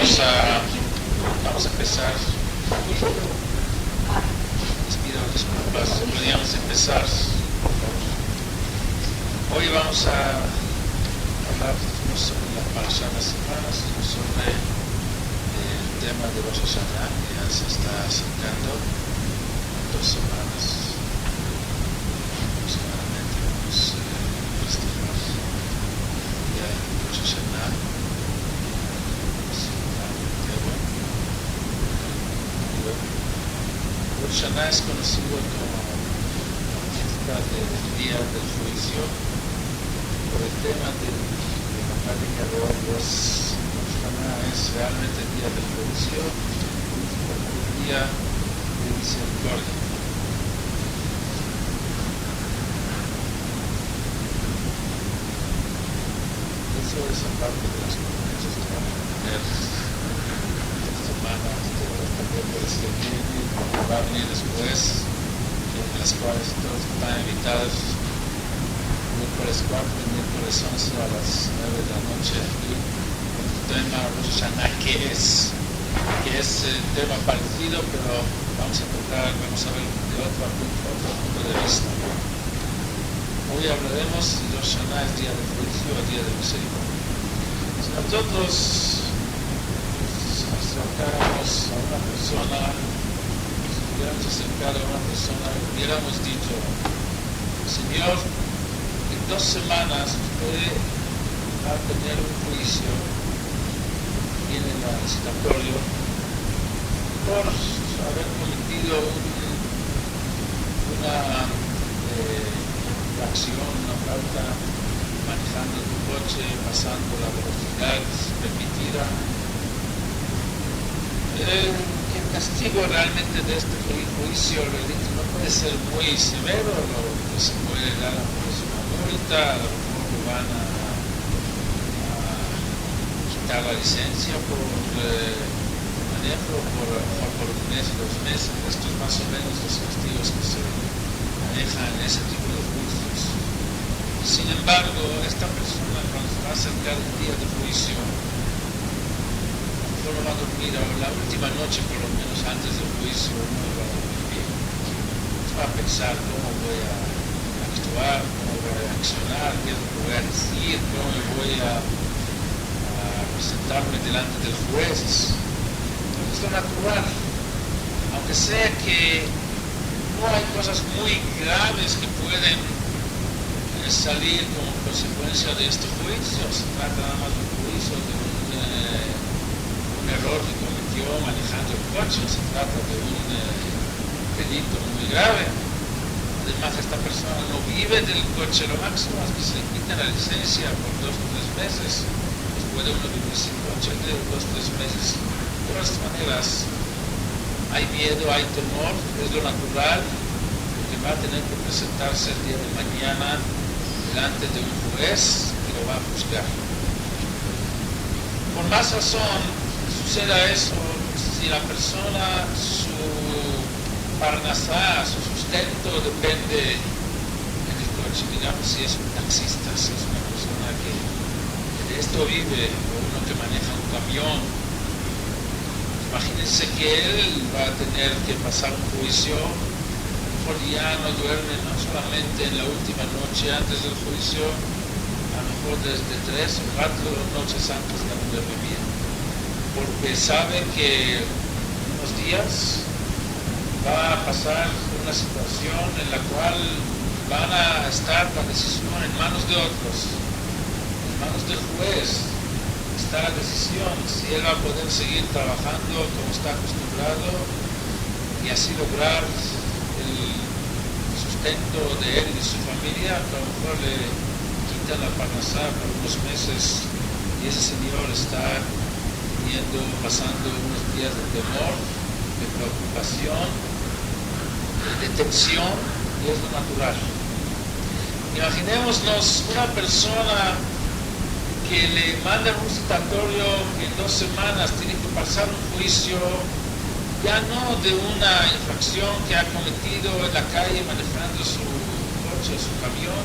Vamos a empezar. Les pido disculpas, podríamos empezar. Hoy vamos a hablar sobre la parasha de las semanas, sobre el tema de Rosh Hashanah, que ya se está acercando en 2 semanas. Aproximadamente vamos a festejar el día de Rosh Hashanah. Rosh Hashanah es conocido como la fiesta del día del juicio por el tema de la práctica de obras. Rosh Hashanah es realmente el día del juicio, el día de misericordia. Eso es aparte de las conferencias que vamos a tener esta semana, miércoles que viene, va a venir después, en las cuales todos están invitados, miércoles 4 y miércoles 11 a las 9 de la noche, y el tema Rosh Hashanah, que es un tema parecido, pero vamos a ver de otro punto de vista. Hoy hablaremos si Rosh Hashanah es día de juicio o día de misericordia. Si nosotros acercáramos a una persona, hubiéramos dicho: Señor, en 2 semanas usted va a tener un juicio aquí en el citatorio por haber cometido una infracción, una falta, manejando tu coche, pasando la velocidad permitida. El castigo realmente de este juicio no puede ser muy severo, lo que se puede dar una multa, a lo mejor le van a quitar la licencia por manejo, por 1 mes, 2 meses. Esto es más o menos los castigos que se manejan en ese tipo de juicios. Sin embargo, esta persona, cuando se va a acercar el día de juicio, no va a dormir, la última noche por lo menos antes del juicio no va a dormir bien. Va a pensar cómo voy a actuar, cómo voy a reaccionar, qué es lo que voy a decir, cómo voy a presentarme delante del juez. Es lo natural, aunque sea que no hay cosas muy graves que pueden salir como consecuencia de este juicio. Se trata nada más de un juicio, de un error que cometió manejando el coche, se trata de un delito muy grave. Además, esta persona no vive del coche, lo máximo es que se le quita la licencia por 2 o 3 meses. Pues puede uno vivir sin coche de 2 o 3 meses. De todas maneras, hay miedo, hay temor, es lo natural, porque va a tener que presentarse el día de mañana delante de un juez que lo va a juzgar. Por más razón suceda eso, si la persona, su parnasá, su sustento depende en el coche. Digamos, si es un taxista, si es una persona que de esto vive, o uno que maneja un camión, imagínense que él va a tener que pasar un juicio, por ya no duerme, no solamente en la última noche antes del juicio, a lo mejor desde 3 o 4 noches antes no duerme bien, porque sabe que en unos días va a pasar una situación en la cual van a estar la decisión en manos de otros, en manos del juez. Está la decisión si él va a poder seguir trabajando como está acostumbrado y así lograr el sustento de él y de su familia. A lo mejor le quitan la parnasá por unos meses y ese señor está pasando unos días de temor, de preocupación, de tensión, y es lo natural. Imaginémonos una persona que le mandan un citatorio que en 2 semanas tiene que pasar un juicio, ya no de una infracción que ha cometido en la calle manejando su coche, su camión,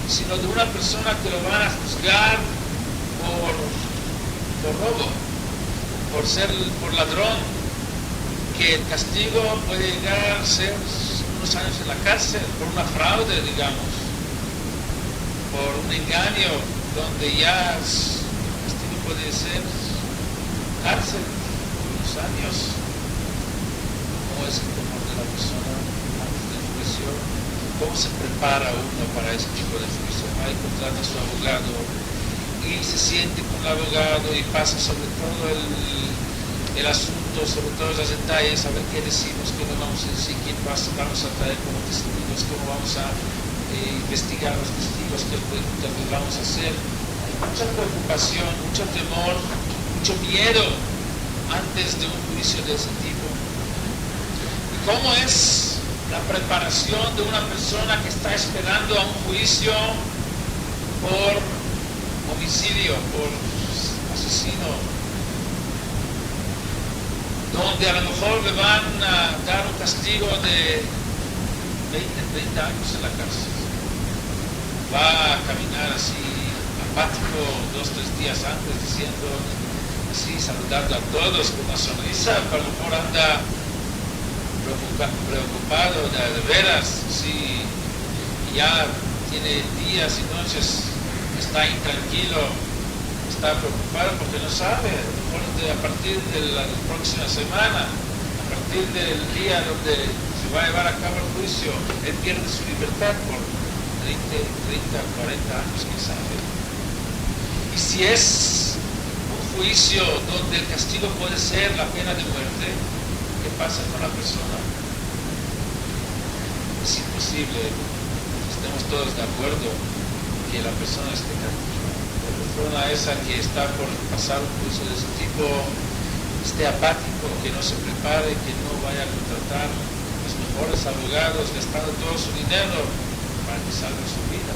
sino de una persona que lo van a juzgar por robo. por ladrón, que el castigo puede llegar a ser unos años en la cárcel, por una fraude, digamos, por un engaño, donde ya el castigo puede ser cárcel, unos años. ¿Cómo es el temor de la persona antes del juicio? ¿Cómo se prepara uno para ese tipo de juicio? Ahí contrata a su abogado y se siente con el abogado y pasa sobre todo el asunto, sobre todos los detalles, a ver qué decimos, qué no vamos a decir, quién vamos a traer como testigos, cómo vamos a investigar los testigos, qué preguntas les vamos a hacer. Hay mucha preocupación, mucho temor, mucho miedo antes de un juicio de ese tipo. ¿Y cómo es la preparación de una persona que está esperando a un juicio por homicidio, por asesino, donde a lo mejor le van a dar un castigo de 20, 30 años en la cárcel? Va a caminar así apático 2, 3 días antes, diciendo así, saludando a todos con una sonrisa, pero a lo mejor anda preocupado de veras, sí, ya tiene días y noches, está intranquilo, está preocupado porque no sabe, a lo mejor a partir de la próxima semana, a partir del día donde se va a llevar a cabo el juicio, él pierde su libertad por 30, 40 años, quién sabe. Y si es un juicio donde el castigo puede ser la pena de muerte, ¿qué pasa con la persona? Es imposible, estemos todos de acuerdo, que la persona esté tranquila. La persona esa que está por pasar un juicio de ese tipo esté apático, que no se prepare, que no vaya a contratar los mejores abogados, gastando todo su dinero para que salve su vida.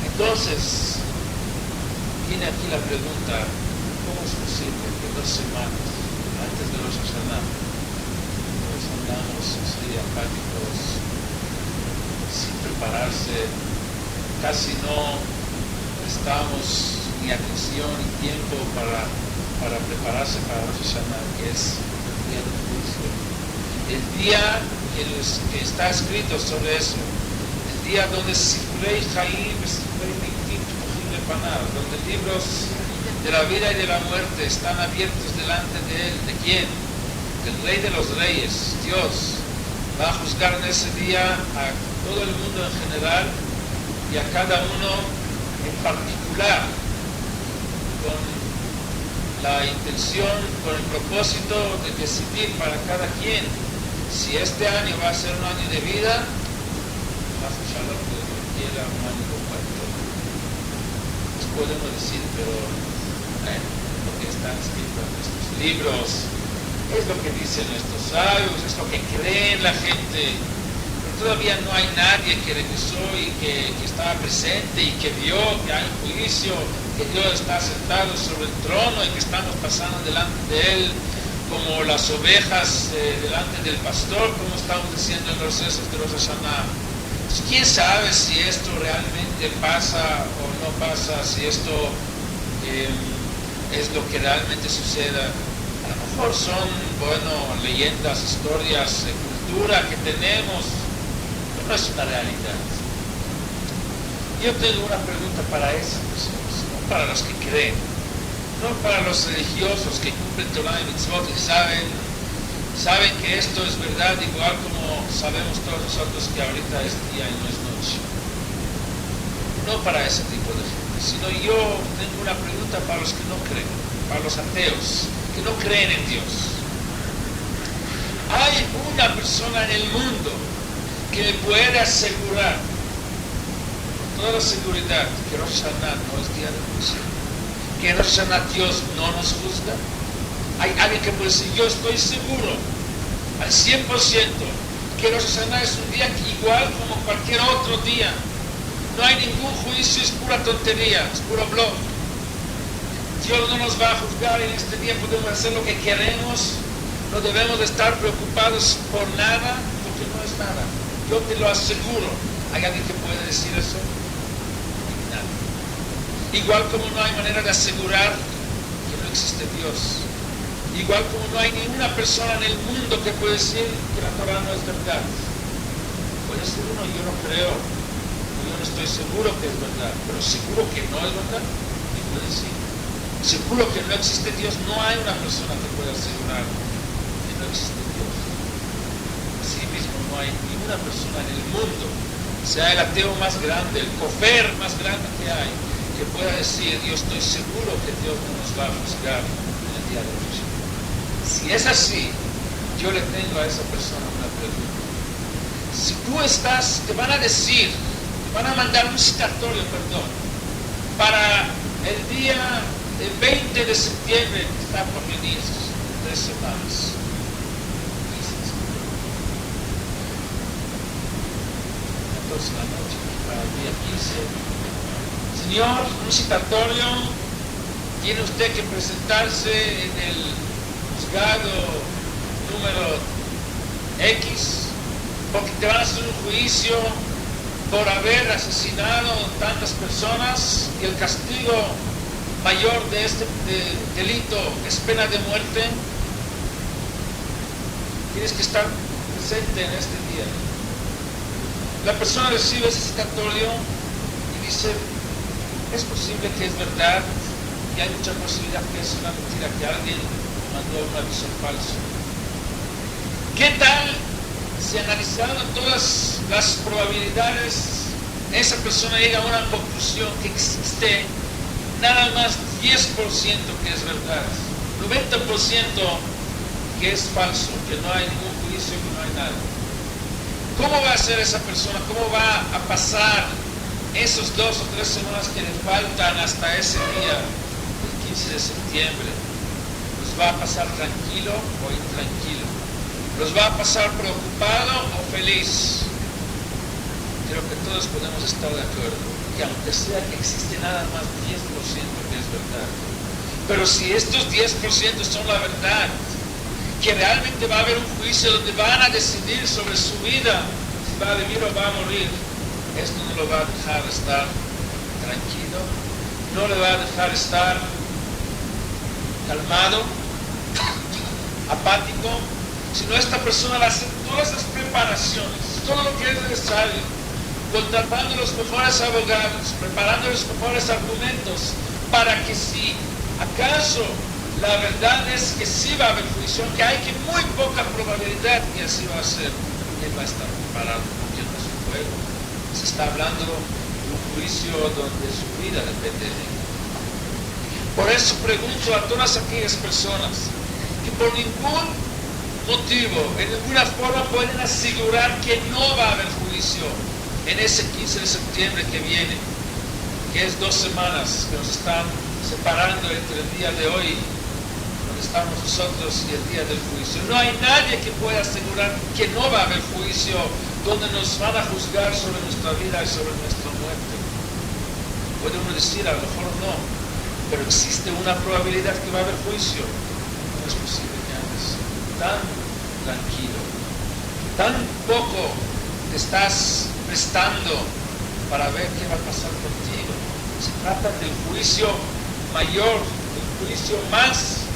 Entonces, viene aquí la pregunta, ¿cómo es posible que 2 semanas antes de Rosh Hashanah nos andamos así apáticos, sin prepararse, casi no prestamos ni atención ni tiempo para prepararse para Rosh Hashanah, que es el día del juicio? El día que está escrito sobre eso, el día donde Sifrei Chaim, Sifrei Meitim, donde libros de la vida y de la muerte están abiertos delante de él. ¿De quién? Del Rey de los Reyes, Dios. Va a juzgar en ese día a todo el mundo en general y a cada uno en particular, con la intención, con el propósito de decidir para cada quien si este año va a ser un año de vida, más allá de lo que quiera, un año completo. Podemos decir, pero lo que está escrito en nuestros libros es lo que dicen nuestros sabios, es lo que creen la gente, pero todavía no hay nadie que regresó y que estaba presente y que vio que hay un juicio, que Dios está sentado sobre el trono y que estamos pasando delante de él como las ovejas delante del pastor, como estamos diciendo en los rezos de Rosh Hashanah. ¿Quién sabe si esto realmente pasa o no pasa, si esto es lo que realmente suceda? A lo mejor son, leyendas, historias, cultura que tenemos, pero no es una realidad. Yo tengo una pregunta para esas personas, no para los que creen, no para los religiosos que cumplen Torah y Mitzvot y saben que esto es verdad, igual como sabemos todos nosotros que ahorita es día y no es noche. No para ese tipo de gente, sino yo tengo una pregunta para los que no creen, para los ateos, que no creen en Dios. Hay una persona en el mundo que me puede asegurar con toda la seguridad que Rosh Hashanah no es día de juicio, que en Rosh Hashanah Dios no nos juzga. Hay alguien que puede decir, yo estoy seguro al 100% que Rosh Hashanah es un día igual como cualquier otro día. No hay ningún juicio, es pura tontería, es puro blog. Dios no nos va a juzgar en este día, podemos hacer lo que queremos, no debemos de estar preocupados por nada, porque no es nada. Yo te lo aseguro. ¿Hay alguien que puede decir eso? Nada. Igual como no hay manera de asegurar que no existe Dios. Igual como no hay ninguna persona en el mundo que puede decir que la Torah no es verdad. Puede ser uno, yo no creo, yo no estoy seguro que es verdad, pero seguro que no es verdad, y puede decir. Seguro que no existe Dios, no hay una persona que pueda asegurar que no existe Dios. Así mismo no hay ninguna persona en el mundo, sea el ateo más grande, el cofer más grande que hay, que pueda decir, yo estoy seguro que Dios no nos va a juzgar en el día de hoy. Si es así, yo le tengo a esa persona una pregunta. Si tú estás, te van a decir, te van a mandar un citatorio, para el día 20 de septiembre, que está por venir, 3 semanas. Entonces la noche, para el día 15. Señor, un citatorio, tiene usted que presentarse en el juzgado número X, porque te van a hacer un juicio por haber asesinado tantas personas y el castigo mayor de este delito es pena de muerte. Tienes que estar presente en este día. La persona recibe ese citatorio y dice, es posible que es verdad y hay mucha posibilidad que es una mentira, que alguien mandó un aviso falso. ¿Qué tal si analizando todas las probabilidades esa persona llega a una conclusión que existe nada más 10% que es verdad, 90% que es falso, que no hay ningún juicio, que no hay nada? ¿Cómo va a ser esa persona? ¿Cómo va a pasar esos 2 o 3 semanas que le faltan hasta ese día, el 15 de septiembre? ¿Los va a pasar tranquilo o intranquilo? ¿Los va a pasar preocupado o feliz? Creo que todos podemos estar de acuerdo que aunque sea que existe nada más 10% que es verdad, pero si estos 10% son la verdad, que realmente va a haber un juicio donde van a decidir sobre su vida, si va a vivir o va a morir, esto no lo va a dejar estar tranquilo, no le va a dejar estar calmado, apático, sino esta persona va a hacer todas las preparaciones, todo lo que es necesario, contratando los mejores abogados, preparando los mejores argumentos, para que si acaso la verdad es que sí va a haber juicio, que hay que muy poca probabilidad que así va a ser, él va a estar preparado, porque no es un juego. Se está hablando de un juicio donde su vida depende de él. Por eso pregunto a todas aquellas personas que por ningún motivo, en ninguna forma pueden asegurar que no va a haber juicio en ese 15 de septiembre que viene, que es 2 semanas que nos están separando entre el día de hoy, donde estamos nosotros, y el día del juicio. No hay nadie que pueda asegurar que no va a haber juicio, donde nos van a juzgar sobre nuestra vida y sobre nuestra muerte. Puede uno decir, a lo mejor no, pero existe una probabilidad que va a haber juicio. No es posible que andes tan tranquilo, tan poco te estás prestando para ver qué va a pasar contigo. Se trata del juicio mayor, el juicio más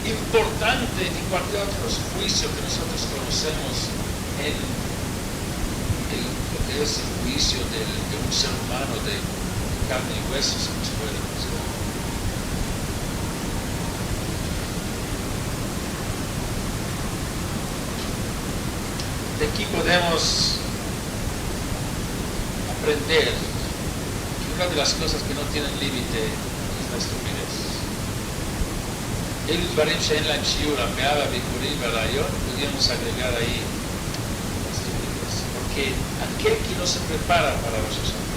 importante que cualquier otro juicio que nosotros conocemos en lo que es el juicio de un ser humano de carne y hueso, se nos puede decir. De aquí podemos aprender que una de las cosas que no tienen límite es la estupidez. Ellos dvarim she'en lahem shiur, ameaba, bikurim, verayot, podríamos agregar ahí la estupidez. Porque aquel que no se prepara para Rosh Hashanah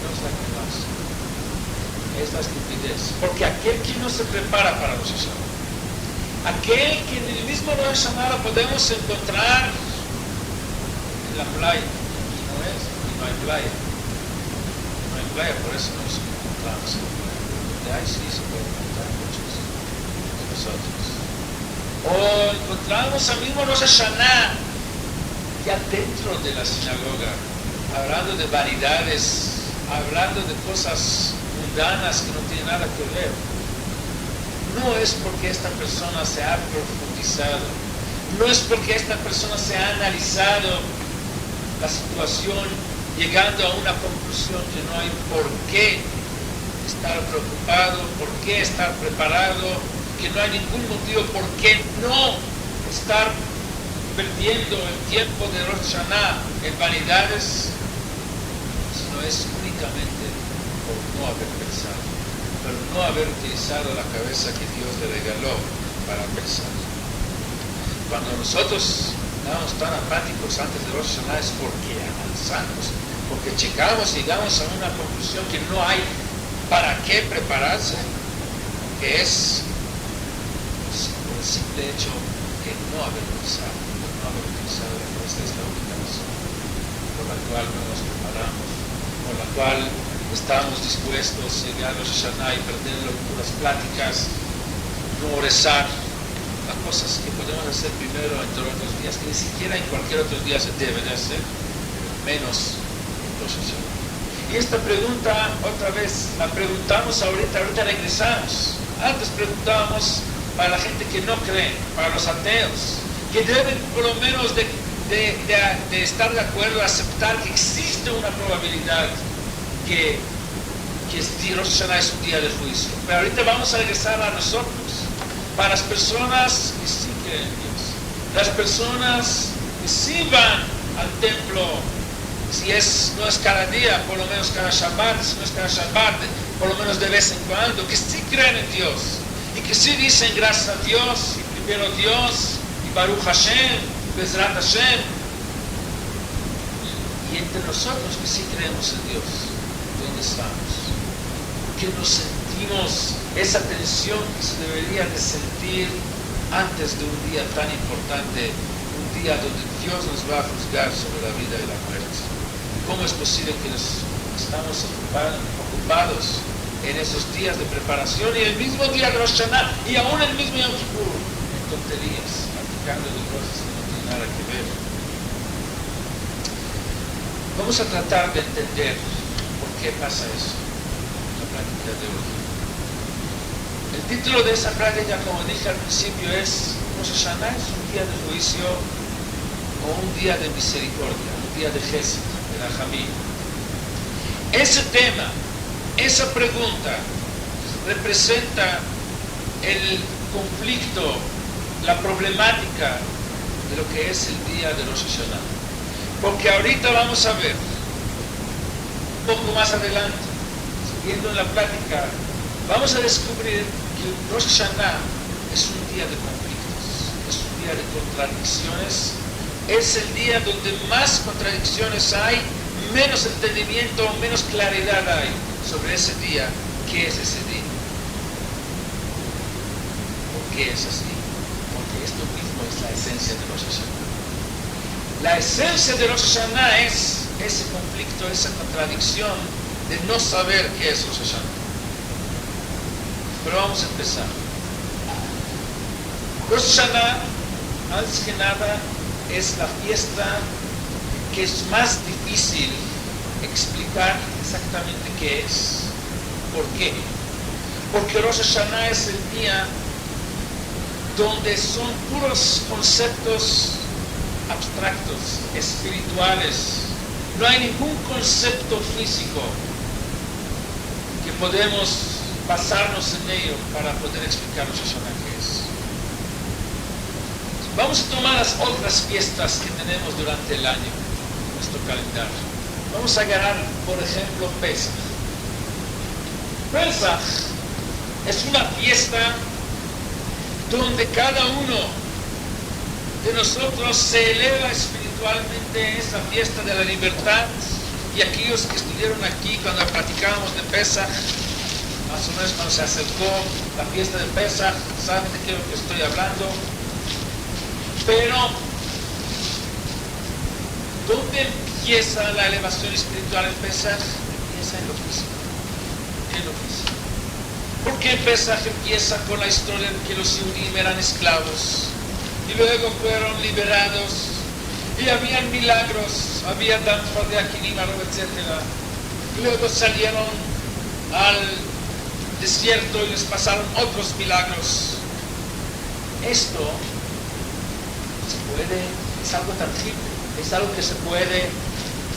no es la que más, es la estupidez. Porque aquel que no se prepara para Rosh Hashanah, aquel que en el mismo Rosh Hashanah lo podemos encontrar en la playa, y no hay playa. No hay playa, por eso nos encontramos en la playa. Donde hay sí se puede encontrar muchos de nosotros. O encontramos al mismo Rosh Hashanah ya dentro de la sinagoga, hablando de vanidades, hablando de cosas mundanas que no tienen nada que ver. no es porque esta persona se ha profundizado, no es porque esta persona se ha analizado la situación, llegando a una conclusión que no hay por qué estar preocupado, por qué estar preparado, que no hay ningún motivo por qué no estar perdiendo el tiempo de Rosh Hashanah en vanidades, sino es únicamente por no haber pensado, por no haber utilizado la cabeza que Dios le regaló para pensar. Cuando nosotros estamos tan apáticos antes de Rosh Hashanah es porque avanzamos, porque checamos y llegamos a una conclusión que no hay para qué prepararse, que es por el simple hecho de no haber pensado, no haber utilizado la cabeza. Es la única razón por la cual no nos preparamos, por la cual estamos dispuestos a llegar a Rosh Hashanah y perderlo en puras pláticas, no rezar, las cosas que podemos hacer primero en todos los días, que ni siquiera en cualquier otro día se debe de hacer, menos en Rosh Hashanah. Y esta pregunta, otra vez, la preguntamos ahorita regresamos. Antes preguntábamos para la gente que no cree, para los ateos, que deben por lo menos de estar de acuerdo, aceptar que existe una probabilidad que Rosh Hashanah es un día de juicio. Pero ahorita vamos a regresar a nosotros, para las personas que sí creen en Dios, las personas que sí van al templo, si no es cada día, por lo menos cada Shabbat, si no es cada Shabbat, por lo menos de vez en cuando, que sí creen en Dios y que sí dicen gracias a Dios y primero Dios y Baruch Hashem, Bezrat Hashem. Y entre nosotros que sí creemos en Dios, ¿dónde estamos? Que nos sentimos esa tensión que se debería de sentir antes de un día tan importante, un día donde Dios nos va a juzgar sobre la vida y la muerte. ¿Cómo es posible que estamos ocupados en esos días de preparación y el mismo día de Rosh Hashanah y aún el mismo Yom Kippur en tonterías, platicando de cosas que no tienen nada que ver? Vamos a tratar de entender por qué pasa eso en la práctica de hoy. El título de esa práctica, como dije al principio, es Rosh Hashanah es un día de juicio o un día de misericordia, un día de Gesed, de Rajamim. Ese tema, esa pregunta representa el conflicto, la problemática de lo que es el día de Rosh Hashanah. Porque ahorita vamos a ver, un poco más adelante, siguiendo en la plática, vamos a descubrir que Rosh Hashanah es un día de conflictos, es un día de contradicciones, es el día donde más contradicciones hay, menos entendimiento, menos claridad hay sobre ese día. ¿Qué es ese día? ¿Por qué es así? Porque esto mismo es la esencia de Rosh Hashanah. La esencia de Rosh Hashanah es ese conflicto, esa contradicción de no saber qué es Rosh Hashanah. Pero vamos a empezar. Rosh Hashanah, antes que nada, es la fiesta que es más difícil explicar exactamente qué es. ¿Por qué? Porque Rosh Hashanah es el día donde son puros conceptos abstractos, espirituales. No hay ningún concepto físico que podemos basarnos en ello para poder explicar Rosh Hashanah qué es. Vamos a tomar las otras fiestas que tenemos durante el año en nuestro calendario. Vamos a agarrar, por ejemplo, Pesach. Pesach es una fiesta donde cada uno de nosotros se eleva espiritualmente en esa fiesta de la libertad. Y aquellos que estuvieron aquí cuando platicábamos de Pesach, más o menos cuando se acercó la fiesta de Pesach, saben de qué es lo que estoy hablando. Pero, ¿dónde empieza la elevación espiritual en Pesach? Empieza en lo físico. En lo físico. Porque en Pesach empieza con la historia de que los Yehudim eran esclavos y luego fueron liberados y habían milagros, había danza de Akinim, etc. Y luego salieron al desierto y les pasaron otros milagros. Esto es algo tangible, es algo que se puede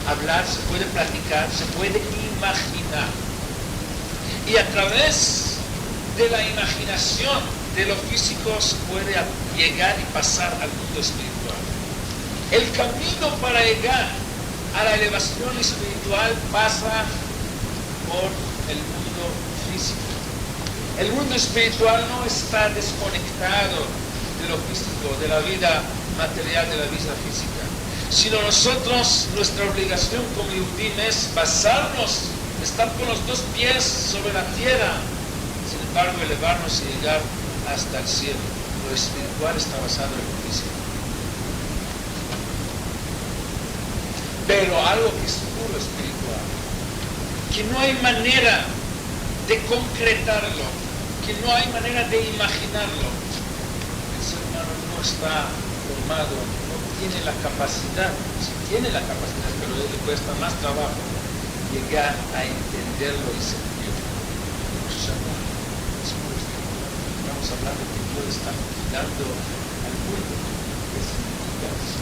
hablar, se puede platicar, se puede imaginar. Y a través de la imaginación de lo físico se puede llegar y pasar al mundo espiritual. El camino para llegar a la elevación espiritual pasa por el mundo físico. El mundo espiritual no está desconectado de lo físico, de la vida material, de la vida física, sino nosotros, nuestra obligación como Yehudim es basarnos, estar con los dos pies sobre la tierra, sin embargo elevarnos y llegar hasta el cielo. Lo espiritual está basado en lo físico. Pero algo que es puro espiritual, que no hay manera de concretarlo, que no hay manera de imaginarlo, el ser humano no está formado, no tiene la capacidad, sí tiene la capacidad, pero le cuesta más trabajo llegar a entenderlo y sentirlo. Estamos hablando que Dios está dando al mundo. ¿Qué significa eso?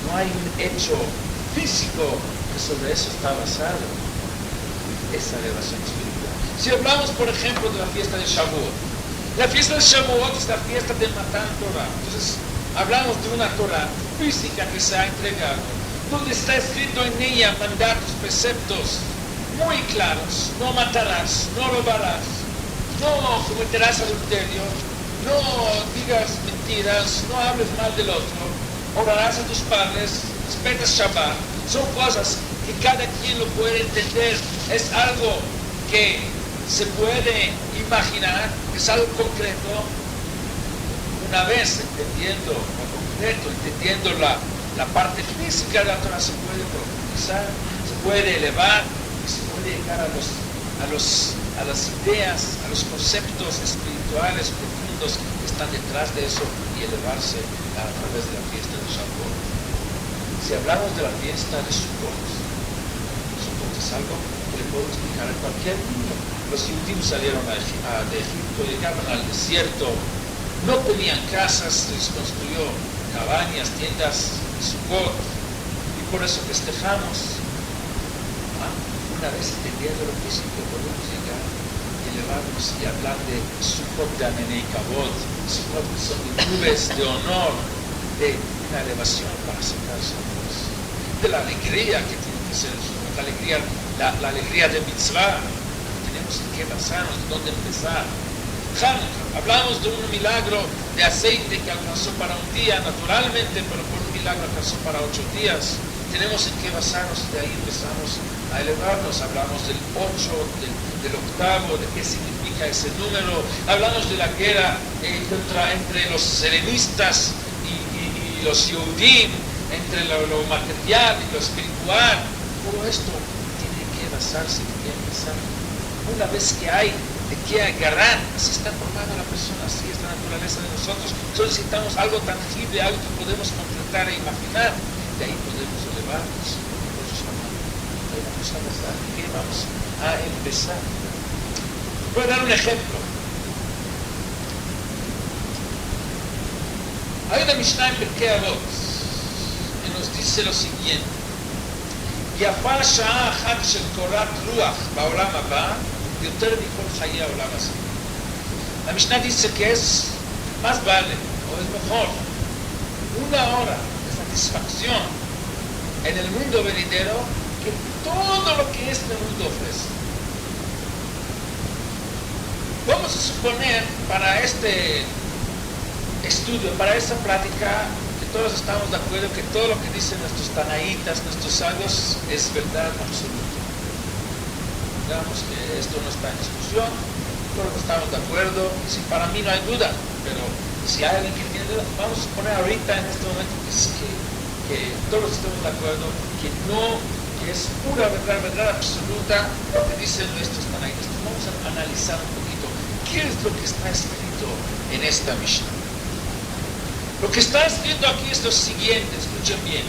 No hay un hecho físico que sobre eso está basado esa elevación espiritual. Si hablamos, por ejemplo, de la fiesta de Shavuot, la fiesta de Shavuot es la fiesta de Matan Torah. Entonces, hablamos de una Torah física que se ha entregado, donde está escrito en ella mandatos, preceptos muy claros: no matarás, no robarás, no cometerás adulterio, no digas mentiras, no hables mal del otro, honrarás a tus padres, respetas Shabbat. Son cosas que cada quien lo puede entender. Es algo que se puede imaginar, es algo concreto. Una vez entendiendo lo concreto, entendiendo la parte física de la Torah, se puede profundizar, se puede elevar y se puede llegar a las ideas, a los conceptos espirituales profundos que están detrás de eso y elevarse a través de la fiesta de Shavuot. Si hablamos de la fiesta de Sukkot es algo que le puedo explicar a cualquier niño. Los judíos salieron de Egipto, llegaron al desierto, no tenían casas, se les construyó cabañas, tiendas de Sukkot, y por eso festejamos. Una vez entendiendo lo físico, podemos llegar y elevarnos y hablar de Sukkot de Amenei Kavod, Sukkot que son nubes de honor, de una elevación para acercarse a Dios, de la alegría que tiene que ser la alegría de mitzvah. Tenemos en qué basarnos, de dónde empezar. Hanukkah, hablamos de un milagro de aceite que alcanzó para un día naturalmente, pero por un milagro alcanzó para 8 días. Tenemos en qué basarnos y de ahí empezamos a elevarnos. Hablamos del 8, del octavo, de qué significa ese número. Hablamos de la guerra entre los helenistas y los Yehudim, entre lo material y lo espiritual. Todo esto tiene que basarse, tiene que empezar. Una vez que hay de qué agarrar, así está formada la persona, así es la naturaleza de nosotros. Entonces necesitamos algo tangible, algo que podemos concretar e imaginar. De ahí podemos elevarnos. Ahí vamos a basar. ¿Qué vamos a empezar? Voy a dar un ejemplo. Hay una Mishnah en Pirkei Avot que nos dice lo siguiente: יפה שעה אחת של קורת רוח בעולם הבא יותר מכל חיי העולם הזה. La Mishnah dice que es más vale o es mejor una hora de satisfacción en el mundo venidero que todo lo que este mundo ofrece. Vamos a suponer para este estudio, para esta plática, que todos estamos de acuerdo que todo lo que dicen nuestros tanaítas, nuestros sabios, es verdad absoluta. Digamos que esto no está en discusión, todos estamos de acuerdo, sí, para mí no hay duda, pero si hay alguien que tiene duda, vamos a suponer ahorita en este momento que todos estamos de acuerdo que es pura verdad absoluta lo que dicen nuestros tanaítas. Vamos a analizar un poquito qué es lo que está escrito en esta Mishnah. Lo que está escrito aquí es lo siguiente, escuchen bien.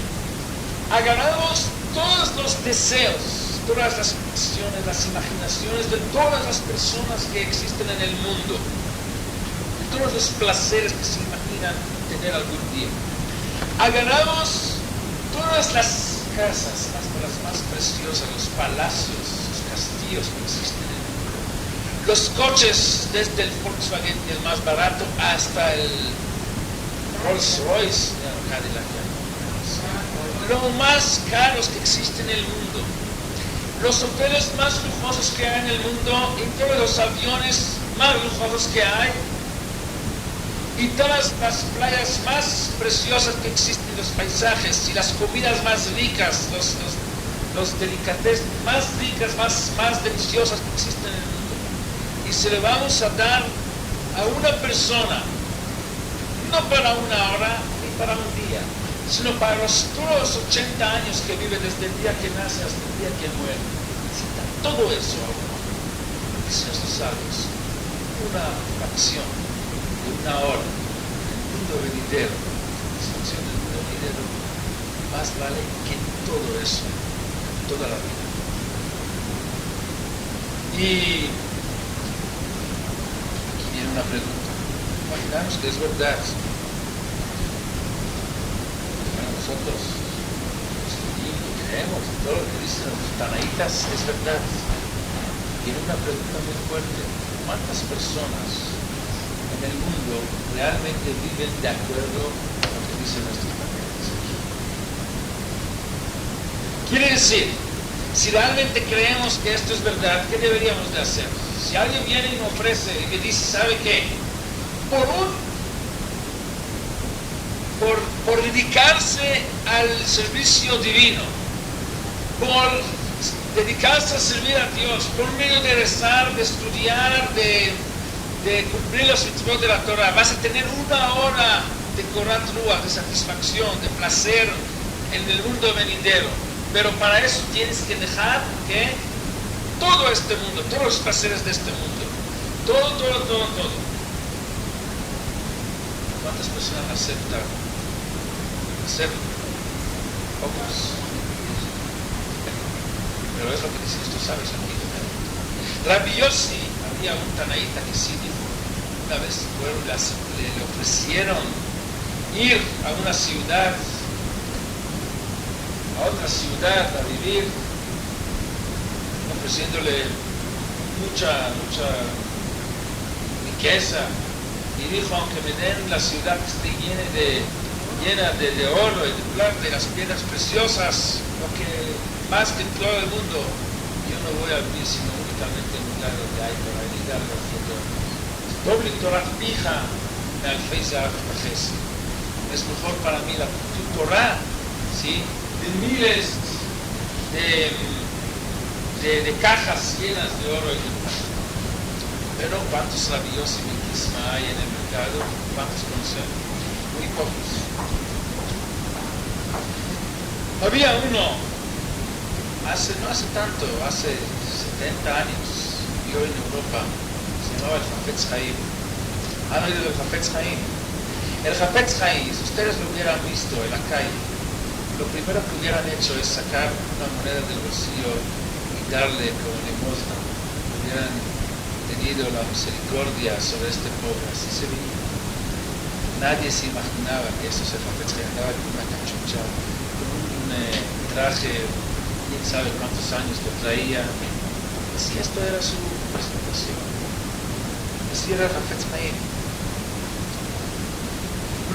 Agarramos todos los deseos todas las pasiones, las imaginaciones de todas las personas que existen en el mundo, de todos los placeres que se imaginan tener algún día. Agarramos todas las casas, las más preciosas, los palacios, los castillos que existen en el mundo, los coches, desde el Volkswagen, el más barato, hasta el Rolls Royce, Cadillac, lo más caros que existen en el mundo, los hoteles más lujosos que hay en el mundo, y todos los aviones más lujosos que hay, y todas las playas más preciosas que existen, los paisajes y las comidas más ricas, los delicatessen más ricas, más deliciosas que existen en el mundo. Y se le vamos a dar a una persona, no para una hora ni para un día, sino para todos los 80 años que vive desde el día que nace hasta el día que muere. Necesita todo eso a uno. Dicen los sabios, una fracción de una hora del mundo venidero, la fracción del mundo venidero, más vale que todo eso, toda la vida. Y aquí viene una pregunta. Imaginamos que es verdad. Nosotros creemos en todo lo que dicen los tanaítas, es verdad. Tiene una pregunta muy fuerte: ¿cuántas personas en el mundo realmente viven de acuerdo a lo que dicen nuestros tanaítas? Quiere decir, si realmente creemos que esto es verdad, ¿qué deberíamos de hacer? Si alguien viene y me ofrece y me dice, ¿sabe qué? Por dedicarse al servicio divino, por dedicarse a servir a Dios, por medio de rezar, de estudiar, de cumplir los mitzvot de la Torah, vas a tener una hora de Korat Ruach, de satisfacción, de placer en el mundo venidero. Pero para eso tienes que dejar que todo este mundo, todos los placeres de este mundo, todo. ¿Cuántas personas aceptan hacerlo? Pocos. Pero es lo que dicen estos sabios aquí. Rabbi Yossi, había un tanaíta que sí dijo, una vez le ofrecieron ir a una ciudad, a otra ciudad a vivir, ofreciéndole mucha riqueza, y dijo, aunque me den la ciudad que esté llena de oro y de plata y las piedras preciosas, lo que más que todo el mundo, yo no voy a vivir sino únicamente en un lugar donde hay Torah y ligarlo haciendo doble Torah fija me alfeiza Bajes. Es mejor para mí la Torah, ¿sí? De miles de cajas llenas de oro y de plata. Pero ¿cuántos rabios y miquisma hay en el mercado? ¿Cuántos conocen? Muy pocos. Había uno, no hace tanto, hace 70 años, vivió en Europa, se llamaba el Hafetz Haim. ¿Han oído del Hafetz Haim? El Hafetz Haim, si ustedes lo hubieran visto en la calle, lo primero que hubieran hecho es sacar una moneda del bolsillo y darle como limosna. Hubieran tenido la misericordia sobre este pobre, así se veía. Nadie se imaginaba que eso se andaba con una cachucha, con un traje, quién sabe cuántos años lo traía. Así esto era su presentación. Así era el Hafetz Haim.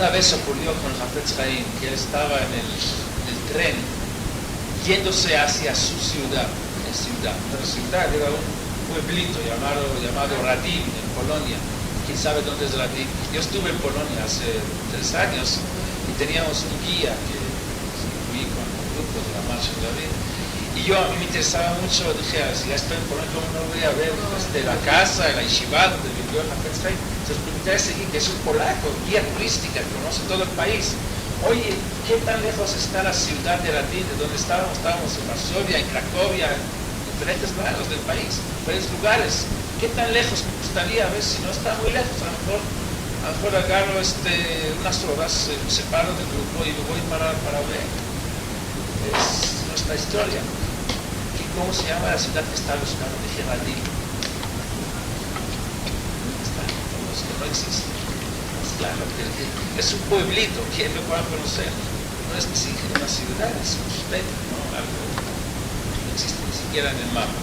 Una vez ocurrió con el Hafetz Haim que él estaba en el tren yéndose hacia su ciudad. Pero ciudad era un pueblito llamado Radim, en Polonia. ¿Quién sabe dónde es Radim? Yo estuve en Polonia hace 3 años y teníamos un guía que fui con un grupo de la Marcha de David. Y a mí me interesaba mucho, dije, si ya estoy en Polonia, ¿cómo no voy a ver la casa, la yeshiva donde vivió el Hafetz Haim? Entonces pregunté a ese guía, que es un polaco, guía turística, que conoce todo el país. Oye, ¿qué tan lejos está la ciudad de Radim, de donde estábamos? Estábamos en Varsovia, en Cracovia, en diferentes lados del país, varios lugares. ¿Qué tan lejos me gustaría? A ver si no está muy lejos, a lo mejor agarro unas horas, me separo del grupo y me voy para ver. Es nuestra historia. ¿Cómo se llama la ciudad que está a los lados de Geraldí? Está, no existe. Pues claro, es un pueblito, ¿quién lo va a conocer? No es ni siquiera una ciudad, es un state, ¿no? Algo no existe ni siquiera en el mapa.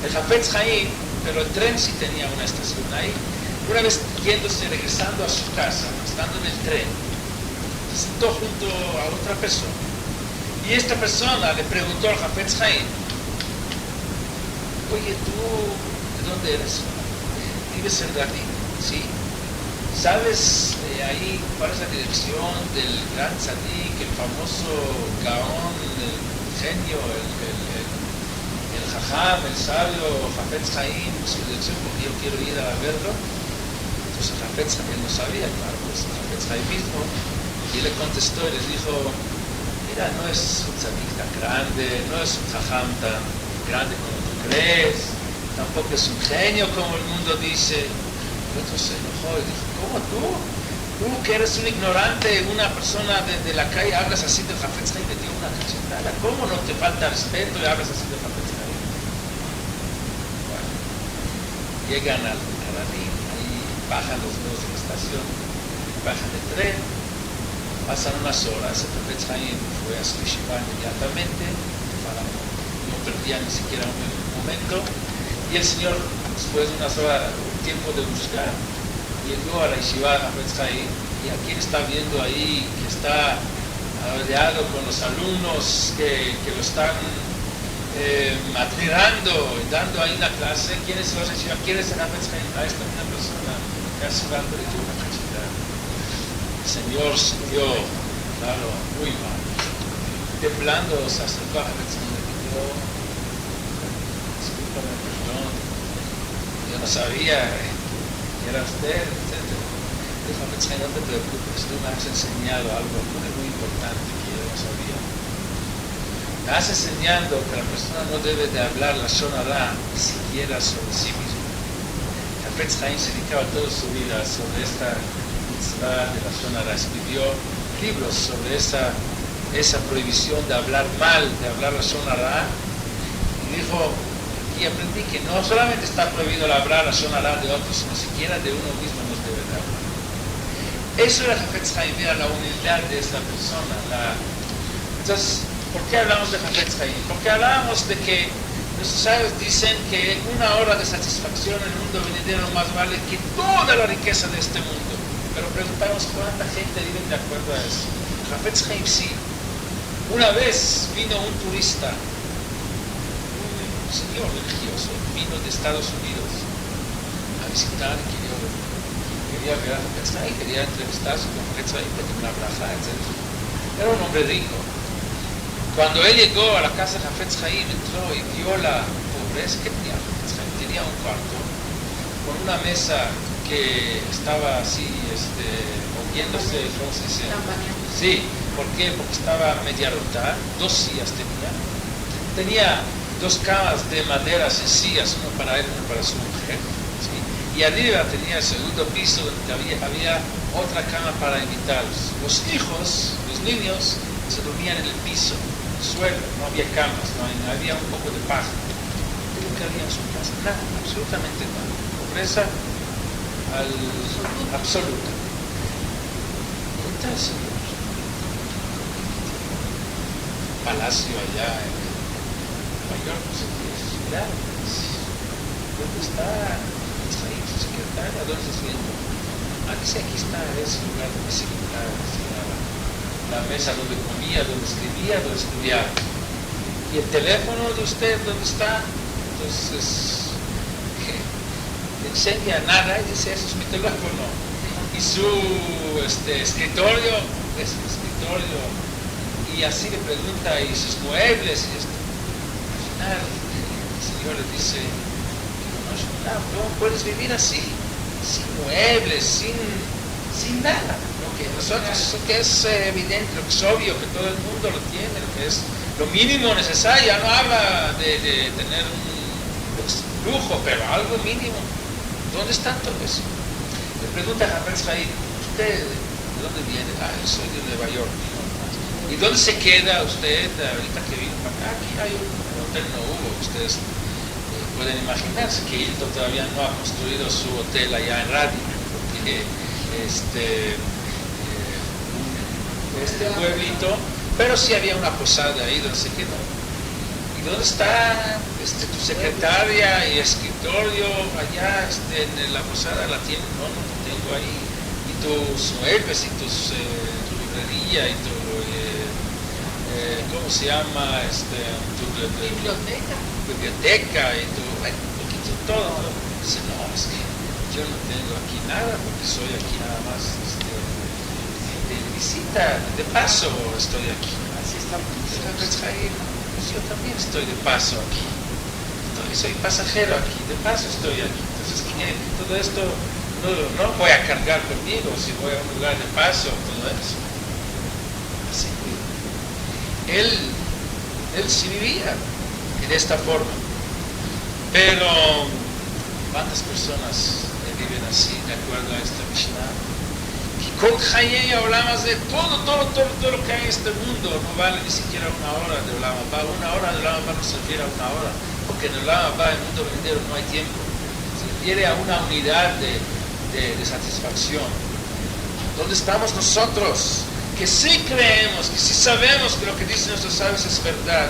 El Hafetz Haim, pero el tren sí tenía una estación ahí. Una vez regresando a su casa, estando en el tren, se sentó junto a otra persona. Y esta persona le preguntó al Hafetz Haim: oye, ¿tú de dónde eres? Vives en Berlín, ¿sí? ¿Sabes ahí cuál es la dirección del gran tzadik, el famoso Gaón, el genio, el jajam, el sabio, Hafetz Haim, su dirección, porque yo quiero ir a verlo? Entonces Hafetz Haim no sabía, claro, pues Hafetz Haim mismo, y le contestó y les dijo: mira, no es un tzadik tan grande, no es un jajam tan grande como tú crees, tampoco es un genio como el mundo dice. El otro se enojó y dijo: ¿cómo tú? Tú que eres un ignorante, una persona de la calle, hablas así del Hafetz Haim, le dio una cachetada. ¿Cómo no te falta respeto y hablas así del Hafetz Haim? Bueno, llegan al Berlín, ahí bajan los dos de la estación, bajan del tren, pasan unas horas. El Hafetz Haim fue a su yeshiva inmediatamente, no perdía ni siquiera un momento, y el señor, después de unas horas, un tiempo de buscar, llegó a la yeshiva Hafetz Haim, y a quien está viendo ahí, que está rodeado con los alumnos que lo están admirando y dando ahí la clase. ¿Quién es la yeshiva? ¿Quién es el Hafetz Haim? A esta misma persona que hace un rato le dio una cachetada. El señor sintió, claro, muy mal. Temblando, se acercó a Hafetz Haim y le dijo: discúlpame, perdón, yo no sabía que era usted, etc. Dijo Hafetz Haim: no te preocupes, tú me has enseñado algo muy importante que yo no sabía. Me has enseñado que la persona no debe de hablar la Lashon Hara ni siquiera sobre sí mismo. Hafetz Haim se dedicaba toda su vida sobre esta mitzvah de la Lashon Hara. Escribió libros sobre esa prohibición de hablar mal, de hablar la Lashon Hara. Y dijo: y aprendí que no solamente está prohibido hablar la Lashon Hara de otros, sino siquiera de uno mismo no debe de hablar. Eso era Hafetz Haim, era la humildad de esta persona. Entonces, ¿por qué hablamos de Hafetz Haim? Porque hablamos de que nuestros sabios dicen que una hora de satisfacción en el mundo venidero más vale que toda la riqueza de este mundo. Pero preguntamos: ¿cuánta gente vive de acuerdo a eso? Hafetz Haim sí. Una vez vino un turista, un señor religioso, vino de Estados Unidos a visitar, quería ver a Hafetz Haim, quería entrevistarse con Hafetz Haim, pedir una braja, etc. Era un hombre rico. Cuando él llegó a la casa de Hafetz Haim, entró y vio la pobreza que tenía Hafetz Haim. Tenía un cuarto con una mesa que estaba así, moviéndose, ¿cómo se dice? Sí, ¿por qué? Porque estaba media rota, 2 sillas tenía 2 camas de madera sencillas, uno para él, uno para su mujer, ¿sí? Y arriba tenía el segundo piso donde había otra cama para invitados. Los hijos, los niños, se dormían en el piso, en el suelo, no había camas, no había un poco de paja. ¿Qué que había en su casa? Nada, absolutamente nada. Pobreza absoluta. Y entonces, palacio allá en Nueva York, no sé qué es, mira, ¿dónde está su secretaria? ¿Dónde está su hijo? Dice: aquí está, es un lugar donde se quitaba, la mesa donde comía, donde escribía, donde estudiaba. ¿Y el teléfono de usted dónde está? Entonces, le enseña nada y dice: eso es mi teléfono. Y su escritorio es un escritorio. Y así le pregunta: ¿y sus muebles? Y esto. Al final, el señor le dice: ¿cómo puedes vivir así? Sin muebles, sin nada. Nosotros, que es evidente, lo que es obvio, que todo el mundo lo tiene, lo que es lo mínimo necesario. Ya no habla de tener un lujo, pero algo mínimo. ¿Dónde está todo eso? Le pregunta a Hafetz Haim: ¿usted de dónde viene? Yo soy de Nueva York. ¿Y dónde se queda usted ahorita que vino para acá? Aquí hay un hotel no hubo. Ustedes pueden imaginarse que Hilton todavía no ha construido su hotel allá en Radio, porque este pueblito, pero sí había una posada ahí donde se quedó. ¿Y dónde está tu secretaria y escritorio allá en la posada? La tienen, no lo tengo ahí. Y tus muebles y tu librería y tu ¿cómo se llama? Tu biblioteca y tu todo. Dice, no, es que yo no tengo aquí nada porque soy aquí nada más de visita, de paso estoy aquí. Así estamos. Yo también estoy de paso aquí. Soy pasajero aquí, de paso estoy aquí. Entonces, todo esto no voy a cargar conmigo si voy a un lugar de paso, todo eso. Así. Él sí vivía de esta forma. Pero, ¿cuántas personas viven así, de acuerdo a esta Mishnah? Con Hayei hablamos de todo lo que hay en este mundo. No vale ni siquiera una hora de Olam Haba. Una hora de Olam Haba no se refiere a una hora, porque en Olam Haba, en el mundo venidero, no hay tiempo. Se refiere a una unidad de satisfacción. ¿Dónde estamos nosotros? Que sí creemos, que sí sabemos que lo que dicen nuestros sabios es verdad.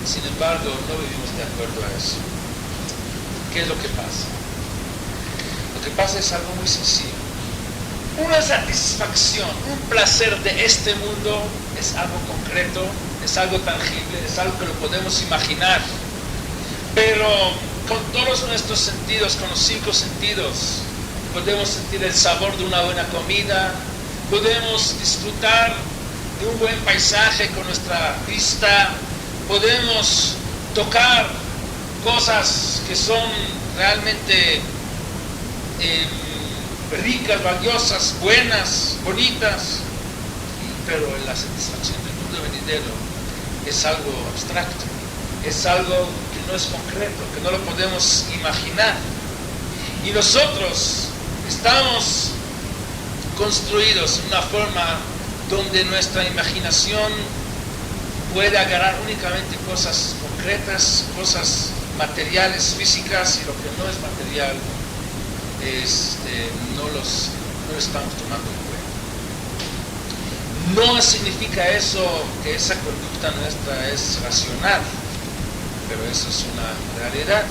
Sin embargo, no vivimos de acuerdo a eso. ¿Qué es lo que pasa? Lo que pasa es algo muy sencillo. Una satisfacción, un placer de este mundo es algo concreto, es algo tangible, es algo que lo podemos imaginar. Pero con todos nuestros sentidos, con los 5 sentidos, podemos sentir el sabor de una buena comida, podemos disfrutar de un buen paisaje con nuestra vista, podemos tocar cosas que son realmente ricas, valiosas, buenas, bonitas, pero la satisfacción del mundo venidero es algo abstracto, es algo que no es concreto, que no lo podemos imaginar. Y nosotros estamos construidos en una forma donde nuestra imaginación puede agarrar únicamente cosas concretas, cosas materiales, físicas, y lo que no es material no lo estamos tomando en cuenta. No significa eso que esa conducta nuestra es racional, pero eso es una realidad,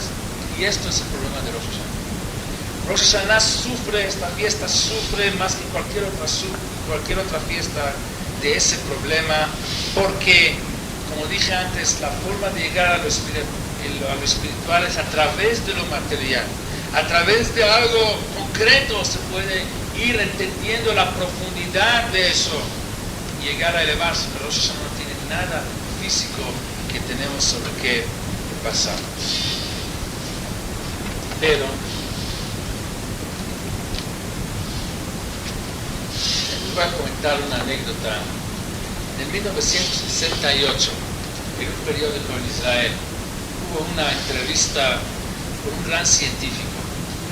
y esto es el problema de Rosh Hashanah. Rosh Hashanah sufre, esta fiesta sufre más que cualquier otra fiesta de ese problema, porque, como dije antes, la forma de llegar a lo espiritual es a través de lo material. A través de algo concreto se puede ir entendiendo la profundidad de eso y llegar a elevarse. Pero Rosh Hashanah no tiene nada físico que tenemos sobre qué pasar. Pero les voy a comentar una anécdota. En 1968, en un periódico en Israel, hubo una entrevista con un gran científico.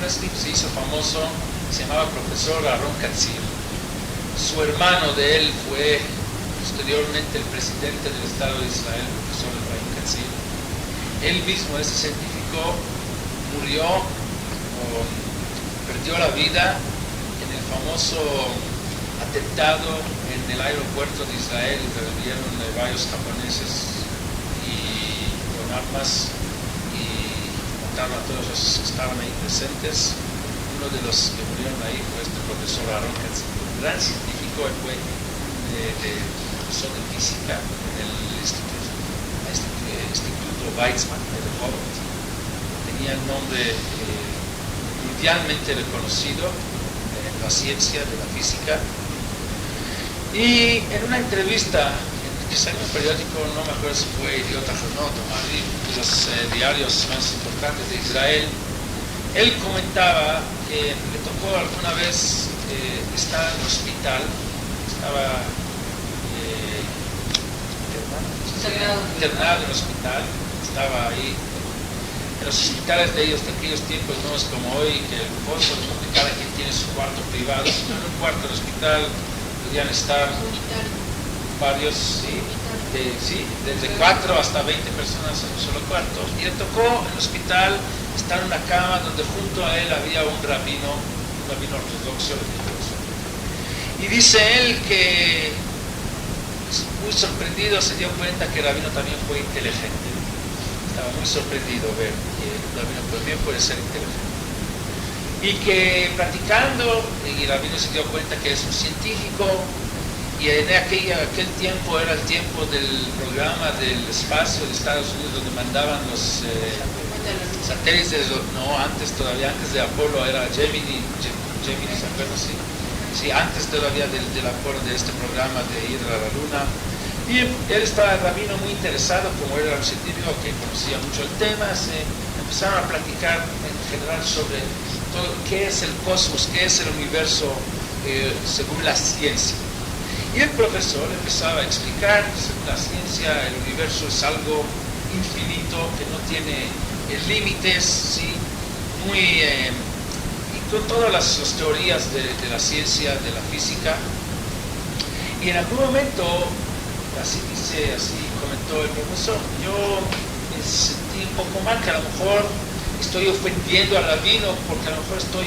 Se hizo famoso, se llamaba profesor Aaron Katzir. Su hermano de él fue posteriormente el presidente del Estado de Israel, el profesor Efraim Katzir. Él mismo, ese científico, murió o perdió la vida en el famoso atentado en el aeropuerto de Israel. Revivieron varios japoneses y con armas a todos los que estaban ahí presentes. Uno de los que murieron ahí fue este profesor Aaron Katzir, un gran científico. Él fue profesor de física en el Instituto Weizmann de Rehovot. Tenía un nombre mundialmente reconocido en la ciencia de la física. Y en una entrevista que salió en un periódico, no me acuerdo si fue Idiot Ahronot o Maariv, de los diarios más importantes de Israel, él comentaba que le tocó alguna vez estar en el hospital, estaba internado en el hospital, estaba ahí. En los hospitales de ellos, de aquellos tiempos, no es como hoy, que el fondo de cada quien tiene su cuarto privado, sino en un cuarto del hospital podían estar varios, sí, desde 4 hasta 20 personas en un solo cuarto. Y le tocó en el hospital estar en una cama donde junto a él había un rabino ortodoxo religioso. Y dice él que, muy sorprendido, se dio cuenta que el rabino también fue inteligente. Estaba muy sorprendido ver que el rabino también puede ser inteligente. Y que practicando, y el rabino se dio cuenta que es un científico, y en aquel tiempo era el tiempo del programa del espacio de Estados Unidos, donde mandaban los satélites, no, antes de Apolo era Gemini, ¿se acuerdan? Sí, antes todavía del Apolo, de este programa de ir a la Luna. Y él estaba, el rabino, muy interesado, como era un científico que conocía mucho el tema. Se empezaron a platicar en general sobre todo qué es el cosmos, qué es el universo según la ciencia. Y el profesor empezaba a explicar que según la ciencia el universo es algo infinito, que no tiene límites, ¿sí? Y con todas las teorías de la ciencia, de la física. Y en algún momento, así comentó el profesor, yo me sentí un poco mal, que a lo mejor estoy ofendiendo al rabino, porque a lo mejor estoy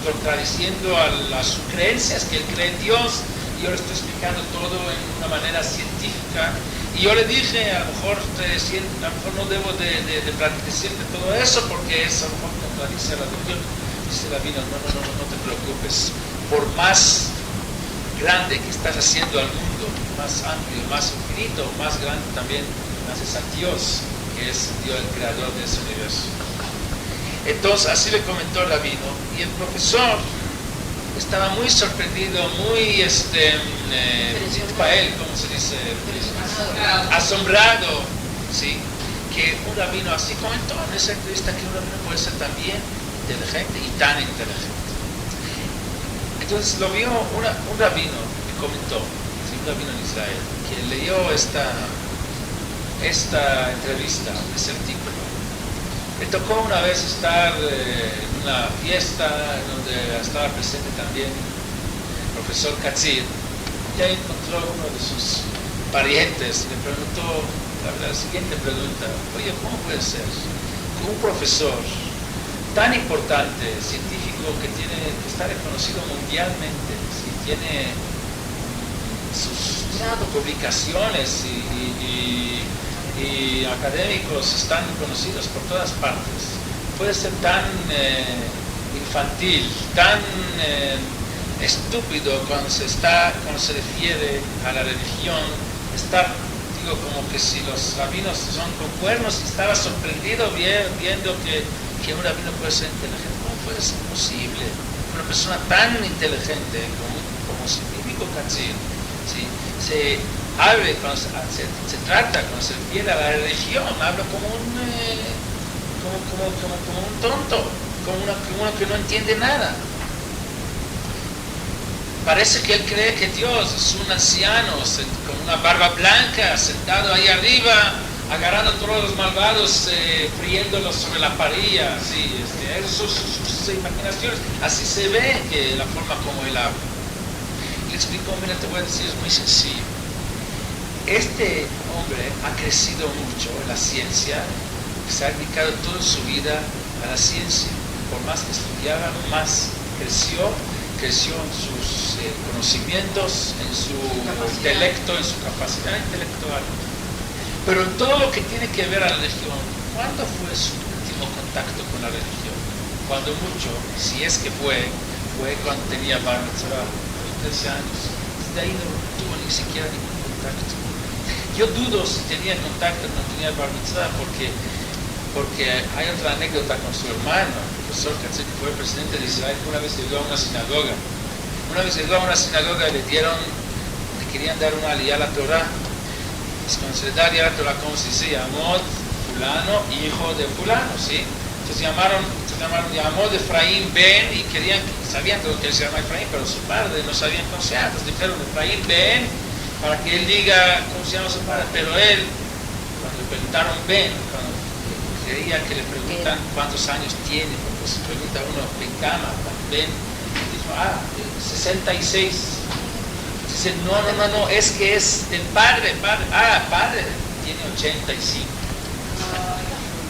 contradiciendo a sus creencias, que él cree en Dios, y yo le estoy explicando todo en una manera científica. Y yo le dije, a lo mejor no debo de decirte todo eso, porque es, a lo mejor contradice la religión. Dice el rabino, no te preocupes. Por más grande que estás haciendo al mundo, más amplio, más infinito, más grande también haces a Dios, que es Dios el creador de ese universo. Entonces, así le comentó el rabino, y el profesor estaba muy sorprendido, muy ¿cómo se dice? Asombrado, ¿sí? Que un rabino, así comentó en esa entrevista, que un rabino puede ser también inteligente y tan inteligente. Entonces lo vio un rabino que comentó, ¿sí? Un rabino en Israel, que leyó esta entrevista, ese artículo. Me tocó una vez estar en una fiesta donde estaba presente también el profesor Katzir, y ahí encontró uno de sus parientes y le preguntó la siguiente pregunta: oye, ¿cómo puede ser que un profesor tan importante, científico, que está reconocido mundialmente, ¿sí? Tiene sus publicaciones y académicos están conocidos por todas partes, puede ser tan infantil, tan estúpido cuando se refiere a la religión, como que si los rabinos son con cuernos? Y estaba sorprendido viendo que un rabino puede ser inteligente. ¿Cómo puede ser posible? Una persona tan inteligente como científico Katzir, ¿sí? Cuando se trata, cuando se refiere a la religión, habla como un tonto, como uno que no entiende nada. Parece que él cree que Dios es un anciano con una barba blanca, sentado ahí arriba, agarrando a todos los malvados, friéndolos sobre la parrilla. Sí, esas son sus imaginaciones. Así se ve que la forma como él habla. Y le explicó: mira, te voy a decir, es muy sencillo. Este hombre ha crecido mucho en la ciencia, se ha dedicado toda su vida a la ciencia. Por más que estudiaba, más creció en sus conocimientos, en su intelecto, en su capacidad intelectual. Pero en todo lo que tiene que ver a la religión, ¿cuándo fue su último contacto con la religión? Cuando mucho, si es que fue cuando tenía bar mitzvah, 13 años. Desde ahí no tuvo ni siquiera ningún contacto. Yo dudo si tenía contacto cuando tenía bar mitzvah, porque hay otra anécdota con su hermano, el profesor Katzir, que fue presidente de Israel. Una vez llegó a una sinagoga y le querían dar una aliyá a la Torah. Cuando se le da aliyá a la Torah, ¿cómo se dice? Yamod fulano, hijo de fulano, ¿sí? Entonces se llamaron Yamod Efraín Ben, y sabían que se llama Efraín, pero su padre no sabían cómo se llama. Entonces dijeron Efraín Ben, para que él diga cómo se llama su padre. Pero él, cuando le preguntaron Ben, creía que le preguntan cuántos años tiene, porque se pregunta uno, Ben Kama, Ben, dijo, 66. Dice, no, es que es el padre. Padre, tiene 85.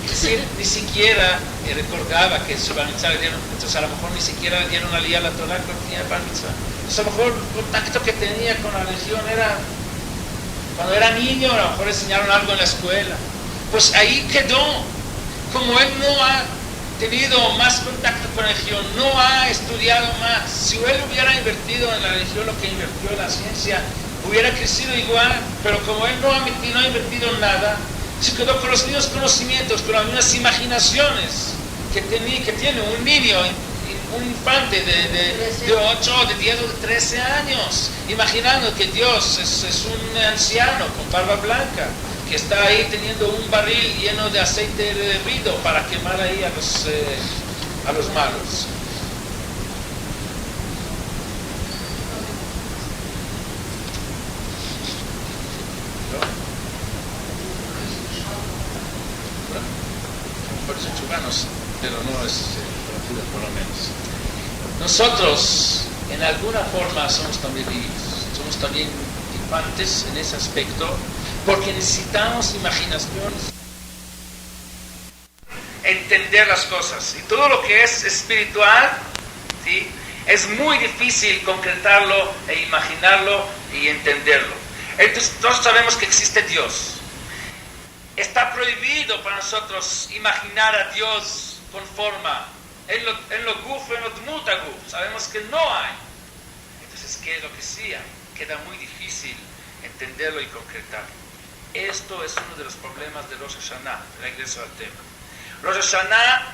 Es decir, ni siquiera recordaba que su bar mitzvah le dieron, entonces a lo mejor ni siquiera le dieron aliyá a la Torah cuando tenía bar mitzvah. Entonces a lo mejor el contacto que tenía con la religión era cuando era niño, a lo mejor le enseñaron algo en la escuela. Pues ahí quedó. Como él no ha tenido más contacto con la religión, no ha estudiado más. Si él hubiera invertido en la religión lo que invirtió en la ciencia, hubiera crecido igual. Pero como él no ha invertido en nada, se quedó con los mismos conocimientos, con las mismas imaginaciones que tiene un niño, un infante de 8, de 10 o de 13 años, imaginando que Dios es un anciano con barba blanca, que está ahí teniendo un barril lleno de aceite hervido para quemar ahí a los malos. Por eso chubanos, pero no es conocido por lo menos. Nosotros, en alguna forma, somos también infantes en ese aspecto, porque necesitamos imaginación, entender las cosas. Y todo lo que es espiritual, ¿sí?, es muy difícil concretarlo e imaginarlo y entenderlo. Entonces, todos sabemos que existe Dios. Está prohibido para nosotros imaginar a Dios con forma. En lo guf, en lo dmutaguf, sabemos que no hay. Entonces, ¿qué es lo que sí hay? Queda muy difícil entenderlo y concretarlo. Esto es uno de los problemas de Rosh Hashanah. Regreso al tema. Rosh Hashanah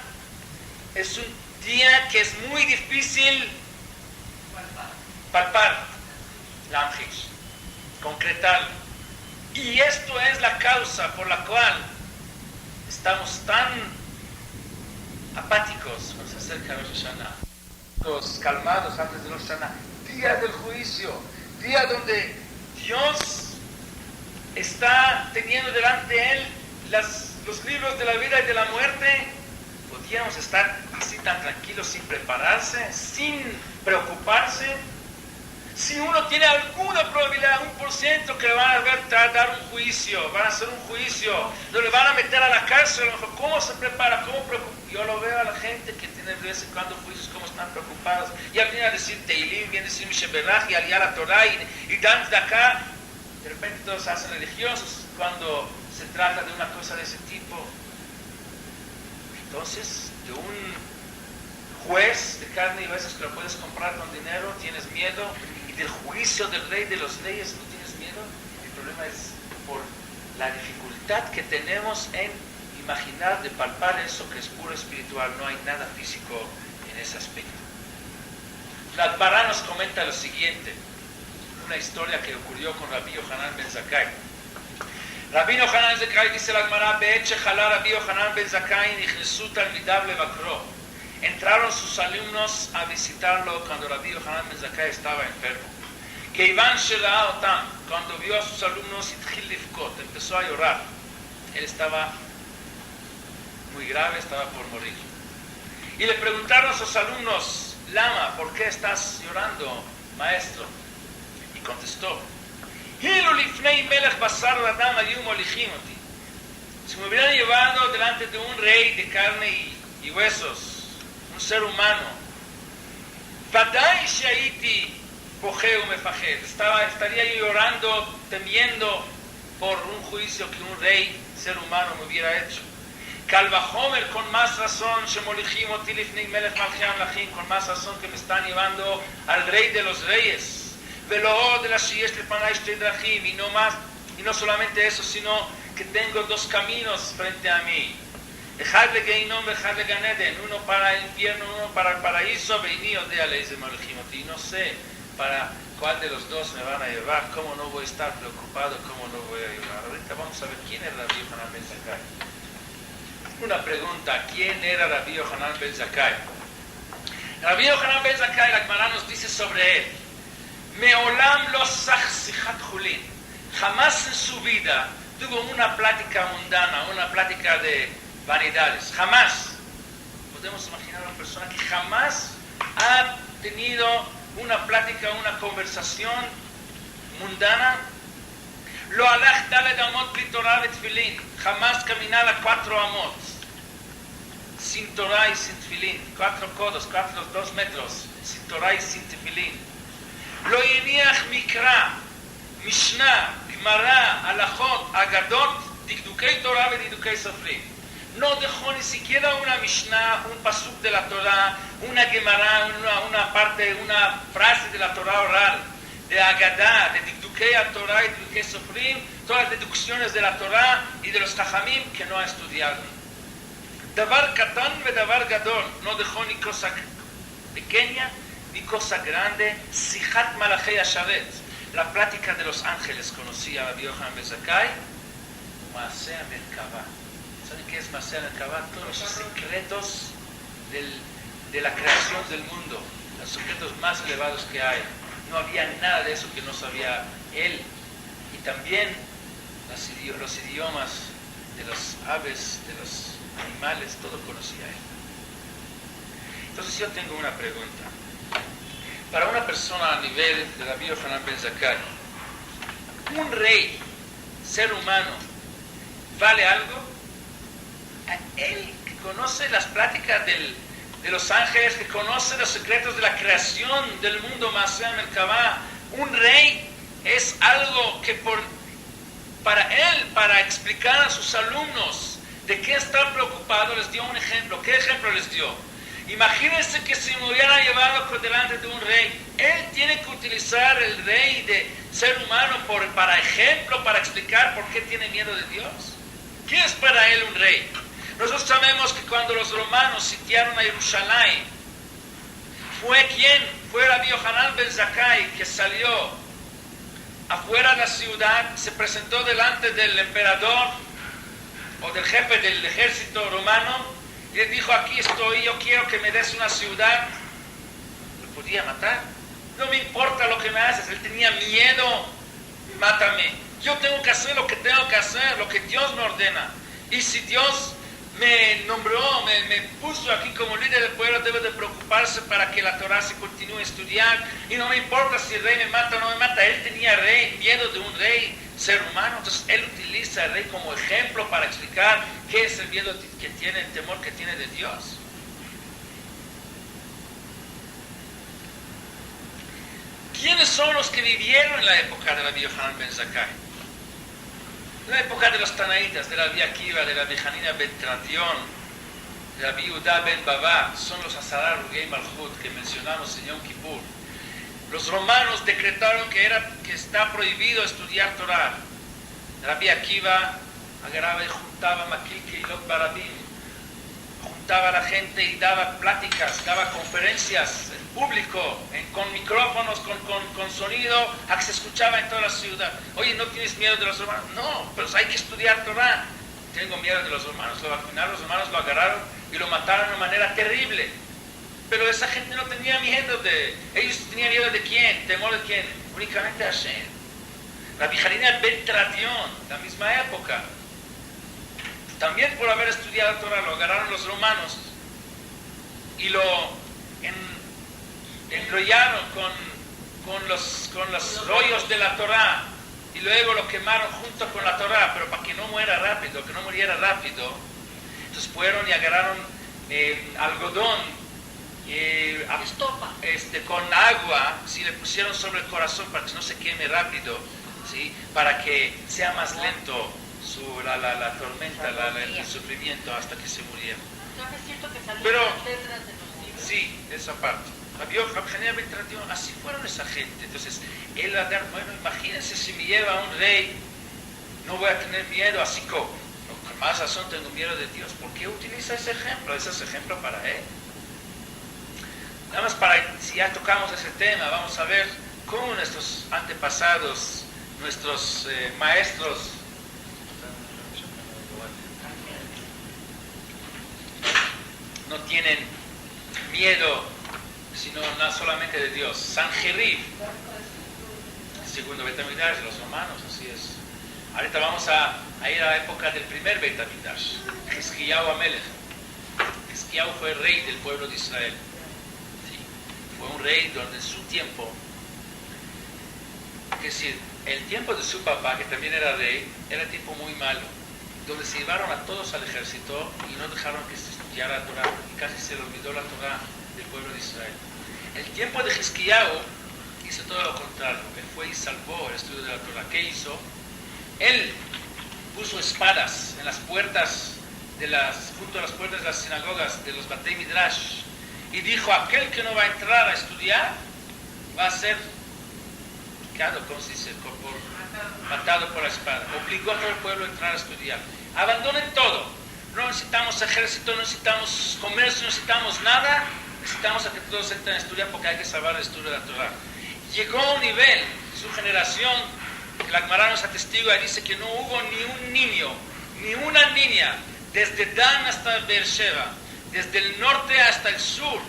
es un día que es muy difícil palpar, lamhish, concretarlo. Y esto es la causa por la cual estamos tan apáticos cuando se acerca Rosh Hashanah, los calmados antes de Rosh Hashanah, día del juicio, día donde Dios está teniendo delante de él los libros de la vida y de la muerte. Podríamos estar así tan tranquilos, sin prepararse, sin preocuparse. Si uno tiene alguna probabilidad, 1%, que le van a dar un juicio, van a hacer un juicio, lo le van a meter a la cárcel, ¿cómo se prepara? ¿Cómo preocupa? Yo lo veo a la gente que tiene de vez en cuando juicios, cómo están preocupados. Ya vienen a decir Teilim, vienen a decir Misheberach, y a la Torah, y dan de acá. De repente todos se hacen religiosos cuando se trata de una cosa de ese tipo. Entonces, de un juez de carne y huesos que lo puedes comprar con dinero, tienes miedo. Del juicio del rey de los reyes no tienes miedo. El problema es por la dificultad que tenemos en imaginar, de palpar eso que es puro espiritual. No hay nada físico en ese aspecto. La Gemara nos comenta lo siguiente, una historia que ocurrió con Rabbi Yohanan ben Zakkai. Rabbi Yohanan ben Zakkai, dice la Gemara, Be'et shechala Rabbi Yohanan ben Zakkai nichnesu talmidav levakro. Entraron sus alumnos a visitarlo cuando Rabbi Yohanan ben Zakkai estaba enfermo. Keivan shera'a otam, cuando vio a sus alumnos, itchil lifkot, empezó a llorar. Él estaba muy grave, estaba por morir. Y le preguntaron a sus alumnos, Lama, ¿por qué estás llorando, maestro? Y contestó, Hilu lifnei melech basar adam hayu molichim oti. Si me hubieran llevado delante de un rey de carne y huesos, un ser humano, Vadai she'aiti pojeu mefajed, estaría yo llorando, temiendo por un juicio que un rey, ser humano, me hubiera hecho. Calvajomer, con más razón, shemolichim oti lifnei melech malchei amlachim, con más razón que me están llevando al rey de los reyes. Velo de la sheyesh lefanai shtei drachim, y no solamente eso, sino que tengo dos caminos frente a mí. Uno para el infierno, uno para el paraíso, y no sé para cuál de los dos me van a llevar. ¿Cómo no voy a estar preocupado? ¿Cómo no voy a llorar? Ahorita vamos a ver quién era Rabbi Yohanan ben Zakkai. Una pregunta, ¿quién era Rabbi Yohanan ben Zakkai? Rabbi Yohanan ben Zakkai, la Gemara nos dice sobre él, Meolam lo sach sichat chulin. Jamás en su vida tuvo una plática mundana, una plática de vanidades. Jamás. Podemos imaginar a una persona que jamás ha tenido una plática, una conversación mundana. Lo alach daled amot bli Torah betfilin. Jamás caminar a 4 amot. Sin Torah y sin tefilín. 4 codos, 2 metros. Sin Torah y sin tefilín. Lo yeniach mikra, Mishnah, Gemara, Alachot, Agadot, Dikdukei Torah y Dikdukei Sofrim. No dejó ni siquiera una Mishnah, un pasuk de la Torah, una Gemara, una parte, una frase de la Torah oral, de Agadá, de Dikdukei Torah y Dikdukei Sofrim, todas las deducciones de la Torah y de los Jajamim que no ha estudiado. Davar Katan ve Davar Gadol, no dejó ni cosa pequeña ni cosa grande. Sijat Malachei Asharet, la plática de los ángeles, conocía a Rabbi Yochanan ben Zakkai. Maaseh Merkavah. ¿Saben qué es Maaseh Merkavah? Todos los secretos de la creación del mundo, los secretos más elevados que hay. No había nada de eso que no sabía él. Y también los idiomas de los aves, de los animales, todo conocía él. Entonces yo tengo una pregunta. Para una persona a nivel de Rabbi Yochanan ben Zakkai, ¿un rey, ser humano, vale algo? A él que conoce las pláticas de los ángeles, que conoce los secretos de la creación del mundo, Maaseh Merkavah, un rey es algo que para él, para explicar a sus alumnos de qué está preocupado, les dio un ejemplo. ¿Qué ejemplo les dio? Imagínense que si me hubieran llevado por delante de un rey, él tiene que utilizar el rey de ser humano para ejemplo, para explicar por qué tiene miedo de Dios. ¿Qué es para él un rey? Nosotros sabemos que cuando los romanos sitiaron a Jerusalén, fue Rabbi Yochanan ben Zakkai, que salió afuera de la ciudad, se presentó delante del emperador o del jefe del ejército romano y le dijo: aquí estoy, yo quiero que me des una ciudad. Lo podía matar, no me importa lo que me haces. Él tenía miedo: mátame, yo tengo que hacer lo que tengo que hacer, lo que Dios me ordena. Y si Dios me nombró, me puso aquí como líder del pueblo, debe de preocuparse para que la Torah se continúe a estudiar, y no me importa si el rey me mata o no me mata. Él tenía miedo de un rey ser humano, entonces él utiliza al rey como ejemplo para explicar qué es el miedo que tiene, el temor que tiene de Dios. ¿Quiénes son los que vivieron en la época de Rabbi Yochanan ben Zakkai? En la época de los Tanaítas, de Rabbi Akiva, de Rabbi Hanina ben Tratión, de Rabbi Yehuda ben Baba, son los Asarar Rugei Malchut que mencionamos en Yom Kippur. Los romanos decretaron que está prohibido estudiar Torah. Rabbi Akiva agarraba y juntaba Makil Keilot Barabim, juntaba a la gente y daba pláticas, daba conferencias en público, con micrófonos, con sonido, a que se escuchaba en toda la ciudad. Oye, ¿no tienes miedo de los romanos? No, pero hay que estudiar Torah. Tengo miedo de los romanos. Al final los romanos lo agarraron y lo mataron de manera terrible. Pero esa gente no tenía miedo ellos tenían miedo de quién, temor de quién, únicamente a Hashem. Rabbi Hanina ben Tratión, la misma época, también por haber estudiado Torah, lo agarraron los romanos y lo enrollaron con los rollos de la Torah, y luego lo quemaron junto con la Torah, pero para que no muriera rápido. Entonces fueron y agarraron algodón, con agua, le pusieron sobre el corazón para que no se queme rápido, ¿sí? Para que sea más lento la tormenta, el sufrimiento, hasta que se muriera. ¿No es cierto que salieron Pero, las letras de los libros? Sí, esa parte. Rabbi Hanina ben Tratión, así fueron esa gente. Entonces, él va a dar, bueno, imagínense si me lleva a un rey, no voy a tener miedo, así como, con más razón tengo miedo de Dios. ¿Por qué utiliza ese ejemplo? Ese es ejemplo para él. Nada más si ya tocamos ese tema, vamos a ver cómo nuestros antepasados, nuestros maestros, no tienen miedo, sino no solamente de Dios. Sanjerib, el segundo Beit HaMikdash de los romanos, así es. Ahorita vamos a ir a la época del primer Beit HaMikdash, Hizkiyahu Amelech. Hizkiyahu fue rey del pueblo de Israel. Sí. Fue un rey donde en su tiempo Es decir, el tiempo de su papá, que también era rey, era tiempo muy malo, donde se llevaron a todos al ejército y no dejaron que se estudiara la Torah, y casi se le olvidó la Torah del pueblo de Israel. El tiempo de Hizkiyahu hizo todo lo contrario. Él fue y salvó el estudio de la Torah. ¿Qué hizo? Él puso espadas en las puertas junto a las puertas de las sinagogas, de los Batei Midrash, y dijo: aquel que no va a entrar a estudiar va a ser picado, ¿cómo se dice? Matado por la espada. Obligó a todo el pueblo a entrar a estudiar. Abandonen todo. No necesitamos ejército, no necesitamos comercio, no necesitamos nada. Necesitamos a que todos entren a estudiar porque hay que salvar el estudio de la Torah. Llegó a un nivel, su generación, que la Gemara nos atestigua y dice que no hubo ni un niño, ni una niña, desde Dan hasta Beersheba, desde el norte hasta el sur,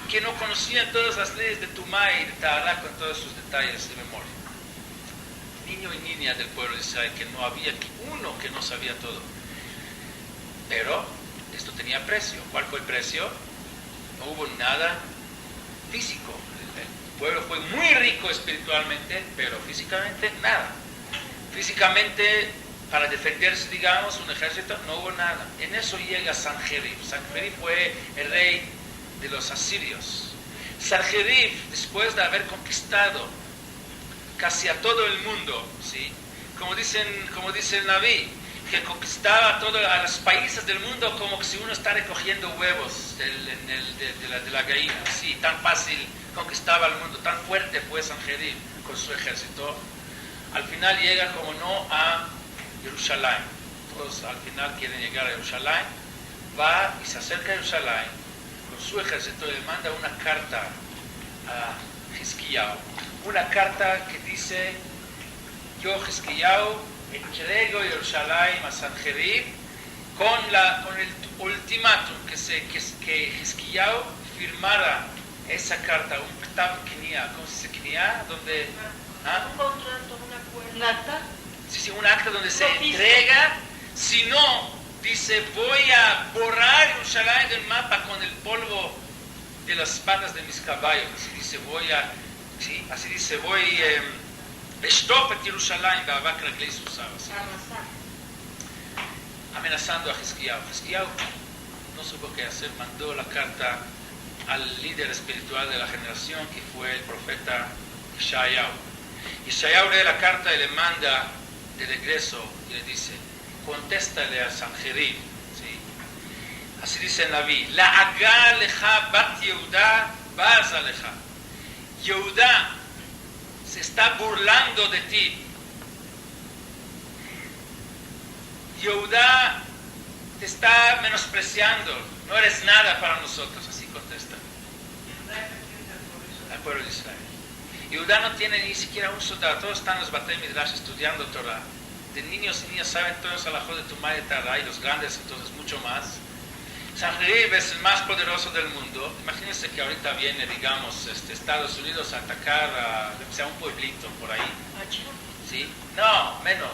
que no conocían todas las leyes de Tumá y de Tahara con todos sus detalles de memoria. Niño y niña del pueblo de Israel, que no había uno que no sabía todo. Pero esto tenía precio. ¿Cuál fue el precio? No hubo nada físico. El pueblo fue muy rico espiritualmente, pero físicamente nada. Físicamente, para defenderse, digamos, un ejército, no hubo nada. En eso llega Sanjerib. Sanjerib fue el rey de los asirios. Sanjerib, después de haber conquistado casi a todo el mundo, ¿sí? Como dice el Naví, que conquistaba a los países del mundo como que si uno está recogiendo huevos de la gallina, así, tan fácil conquistaba el mundo, tan fuerte fue Sanjerib con su ejército. Al final llega, como no, a Jerusalén. Todos al final quieren llegar a Jerusalén. Va y se acerca a Jerusalén con su ejército y le manda una carta a Hizkiyahu. Una carta que dice: yo, Hizkiyahu, entrego Jerusalén a Sanjerib con el ultimátum que Hizkiyahu firmara esa carta, un ktav knia. ¿Cómo se dice knia? Donde, Un contrato, un acuerdo. ¿Un acta? Sí, un acta donde se entrega. Si no, dice: voy a borrar Jerusalén del mapa con el polvo de las patas de mis caballos. Así dice, voy Estopet Jerusalén, Bavak Reglei Susab. Amenazando a Hizkiyahu. Hizkiyahu no supo qué hacer, mandó la carta al líder espiritual de la generación, que fue el profeta Yeshayahu. Yeshayahu lee la carta y le manda de regreso y le dice: contéstale a Sanjerib, ¿sí? Así dice el Naví: la aga leja bat Yehuda baza leja. Yehuda se está burlando de ti. Yehuda te está menospreciando. No eres nada para nosotros. Así contesta al pueblo de Israel. Yehuda no tiene ni siquiera un soldado. Todos están en los Batei Midrash estudiando Torah. De niños y niñas saben todos a la de Tumá y Tahara, y los grandes entonces mucho más. Sanjerib es el más poderoso del mundo. Imagínense que ahorita viene, digamos, Estados Unidos a atacar a un pueblito por ahí. ¿Sí? No, menos.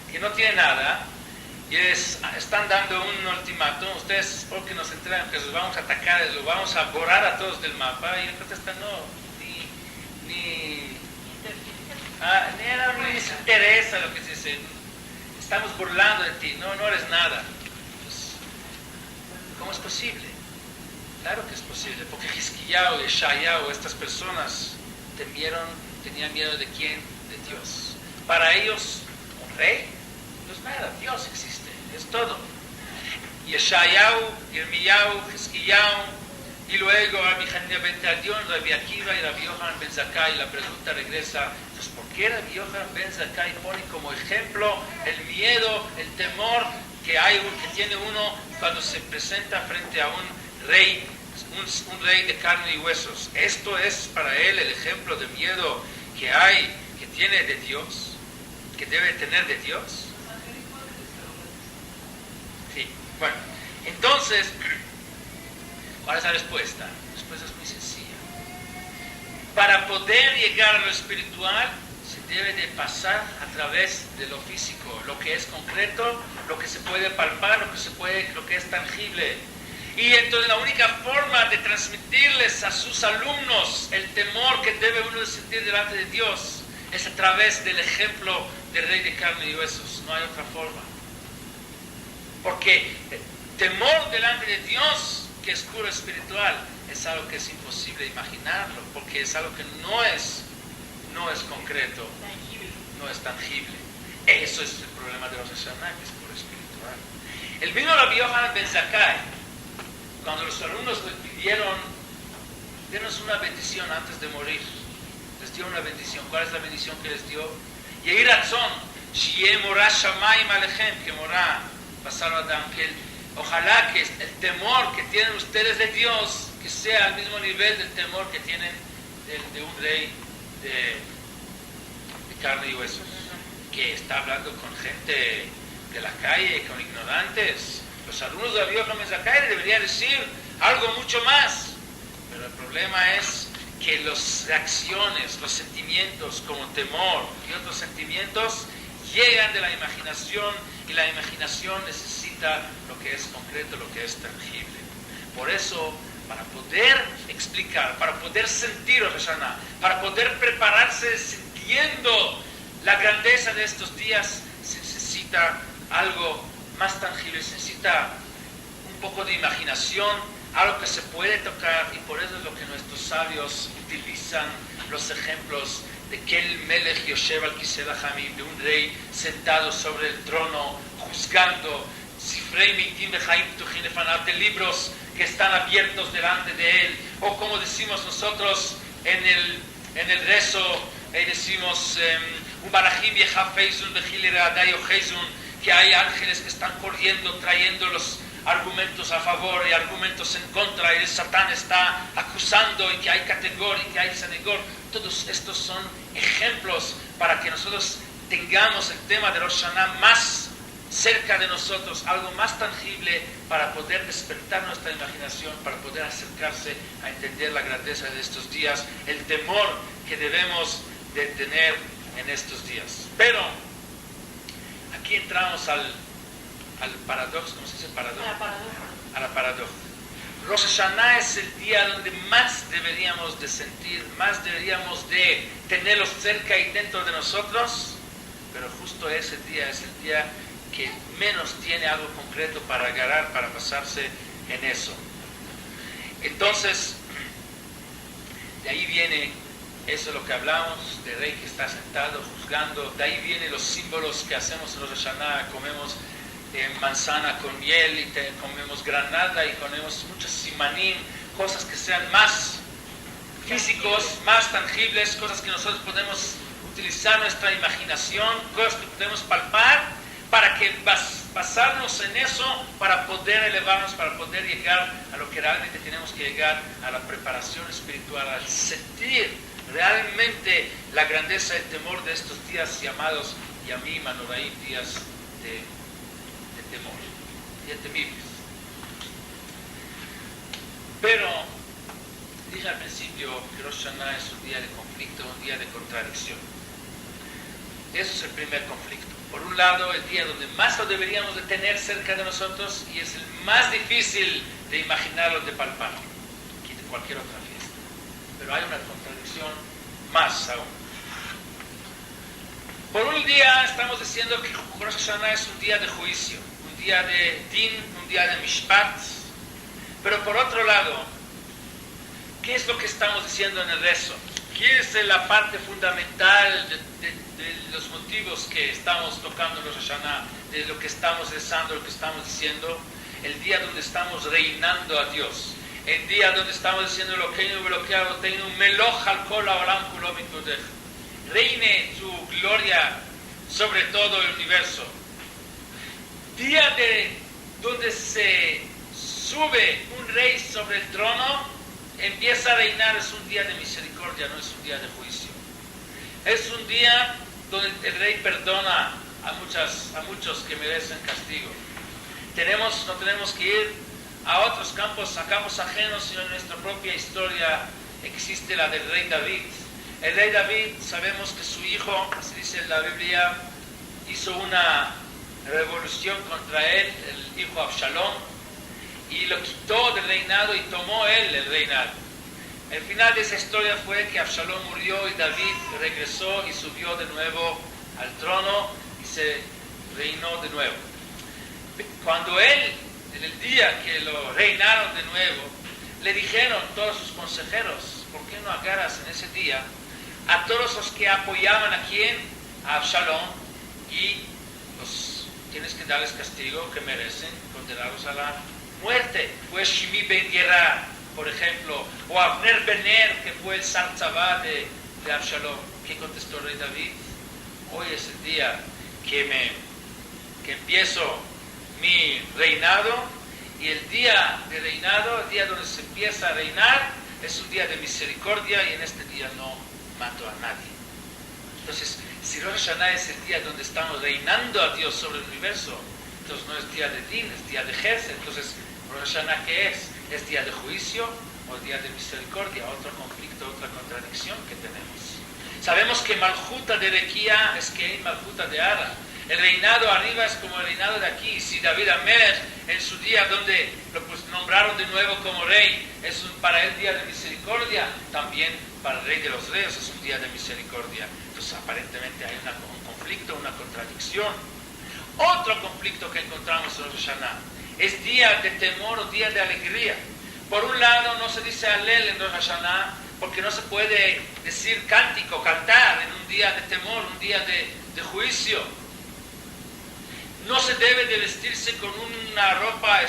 Que no tiene nada. Y están dando un ultimátum: ustedes, porque nos entregan, que los vamos a atacar, los vamos a borrar a todos del mapa. Y él contesta: no, ni les interesa lo que se dice. Estamos burlando de ti. No eres nada. ¿Cómo es posible? Claro que es posible, porque Hizkiyahu y Yeshayahu, estas personas, tenían miedo ¿de quién? De Dios. Para ellos, un rey no es nada, Dios existe, es todo. Yeshayahu, Yirmiyahu, Hizkiyahu, y luego Rabbi Hanina ben Terdion, Rabbi Akiva y Rabbi Yohanan ben Zakkai. La pregunta regresa: entonces, ¿por qué Rabbi Yohanan ben Zakkai pone como ejemplo el miedo, el temor que tiene uno cuando se presenta frente a un rey, un rey de carne y huesos? Esto es para él el ejemplo de miedo que tiene de Dios, que debe tener de Dios. Sí, bueno, entonces, ¿cuál es la respuesta? La respuesta es muy sencilla. Para poder llegar a lo espiritual, se debe de pasar a través de lo físico, lo que es concreto, lo que se puede palpar, lo que es tangible. Y entonces la única forma de transmitirles a sus alumnos el temor que debe uno sentir delante de Dios Es a través del ejemplo del rey de carne y huesos, no hay otra forma. Porque temor delante de Dios, que es puro espiritual, es algo que es imposible imaginarlo, porque es algo que no es concreto, no es tangible. Eso es el problema de los Hashanah, que es puro espiritual. El mismo Rabbi Yohanan ben Zakkai, cuando los alumnos le pidieron, denos una bendición antes de morir, les dio una bendición. ¿Cuál es la bendición que les dio? Yehi Ratzon, Shiye Morah Shamayim Alechem, que morá Basar Adam, que ojalá que el temor que tienen ustedes de Dios, que sea al mismo nivel del temor que tienen de un rey de carne y huesos, que está hablando con gente de la calle, con ignorantes. Los alumnos de Rabbi Yohanan ben Zakkai deberían decir algo mucho más, pero el problema es que las reacciones, los sentimientos como temor y otros sentimientos llegan de la imaginación, y la imaginación necesita lo que es concreto, lo que es tangible. Por eso, para poder explicar, para poder sentir Rosh Hashanah, para poder prepararse sintiendo la grandeza de estos días, se necesita algo más tangible, se necesita un poco de imaginación, algo que se puede tocar, y por eso es lo que nuestros sabios utilizan los ejemplos de Kel Melech Yoshev al Kisei Hamim, de un rey sentado sobre el trono, juzgando, Sifrei Mitim Bechaim Ptuchim Lefanav, de libros que están abiertos delante de él, o como decimos nosotros en el rezo, decimos Ubarachim Yechafeizun Bechil Radai Ocheizun, que hay ángeles que están corriendo, trayendo los argumentos a favor y argumentos en contra, y el Satán está acusando, y que hay categor y que hay sanegor. Todos estos son ejemplos para que nosotros tengamos el tema de Rosh Hashanah más cerca de nosotros, algo más tangible, para poder despertar nuestra imaginación, para poder acercarse a entender la grandeza de estos días, el temor que debemos de tener en estos días. Pero aquí entramos al paradoxo, ¿cómo se dice paradoxo? A la paradoja. Rosh Hashanah es el día donde más deberíamos de sentir, más deberíamos de tenerlos cerca y dentro de nosotros, pero justo ese día es el día que menos tiene algo concreto para agarrar, para basarse en eso. Entonces, de ahí viene eso, lo que hablamos, del rey que está sentado juzgando. De ahí vienen los símbolos que hacemos en Rosh Hashanah. Comemos manzana con miel, y comemos granada, y comemos muchos simanim, cosas que sean más físicos, más tangibles, cosas que nosotros podemos utilizar nuestra imaginación, cosas que podemos palpar, para que basarnos en eso, para poder elevarnos, para poder llegar a lo que realmente tenemos que llegar, a la preparación espiritual, al sentir realmente la grandeza y el temor de estos días llamados Yamim Anoraim, días de temor, días temibles. Pero dije al principio que Rosh Hashanah es un día de conflicto, un día de contradicción. Eso es el primer conflicto. Por un lado, el día donde más lo deberíamos de tener cerca de nosotros, y es el más difícil de imaginarlo, de palpar, que de cualquier otra fiesta. Pero hay una contradicción más aún. Por un día estamos diciendo que Rosh Hashanah es un día de juicio, un día de din, un día de mishpat. Pero por otro lado, ¿qué es lo que estamos diciendo en el rezo? ¿Qué es la parte fundamental de los motivos que estamos tocando en Rosh Hashanah, de lo que estamos rezando, lo que estamos diciendo? El día donde estamos reinando a Dios, el día donde estamos diciendo lo que Meloch al kol haolam kulo mikvodech, reine tu gloria sobre todo el universo. Día donde se sube un rey sobre el trono, empieza a reinar. Es un día de misericordia, no es un día de juicio. Es un día donde el rey perdona a muchos que merecen castigo. No tenemos que ir a otros campos, a campos ajenos, sino en nuestra propia historia existe la del rey David. El rey David, sabemos que su hijo, así dice en la Biblia, hizo una revolución contra él, el hijo Absalón, y lo quitó del reinado y tomó él el reinado. El final de esa historia fue que Absalón murió y David regresó y subió de nuevo al trono y se reinó de nuevo. Cuando él, en el día que lo reinaron de nuevo, le dijeron todos sus consejeros, ¿por qué no agarras en ese día a todos los que apoyaban a quién? A Absalón, y pues tienes que darles castigo que merecen, condenarlos a la muerte? Fue Shimi ben Gera, por ejemplo, o Abner ben Ner, que fue el Sarzabá de Absalón. ¿Qué contestó el rey David? Hoy es el día que empiezo mi reinado, y el día de reinado, el día donde se empieza a reinar, es un día de misericordia, y en este día no mato a nadie. Entonces, si Rosh Hashanah es el día donde estamos reinando a Dios sobre el universo, entonces no es día de Din, es día de Gesed. Entonces, Rosh Hashanah, ¿qué es? ¿Es día de juicio o día de misericordia? Otro conflicto, otra contradicción que tenemos. Sabemos que Maljuta de Requía es que hay Maljuta de Ara. El reinado arriba es como el reinado de aquí. Si David Amelech, en su día donde lo nombraron de nuevo como rey, es para él día de misericordia, también para el rey de los reyes es un día de misericordia. Entonces aparentemente hay un conflicto, una contradicción. Otro conflicto que encontramos en Rosh Hashanah es día de temor o día de alegría. Por un lado no se dice Alel en Rosh Hashanah porque no se puede decir cántico, cantar en un día de temor, un día de juicio. No se debe de vestirse con una ropa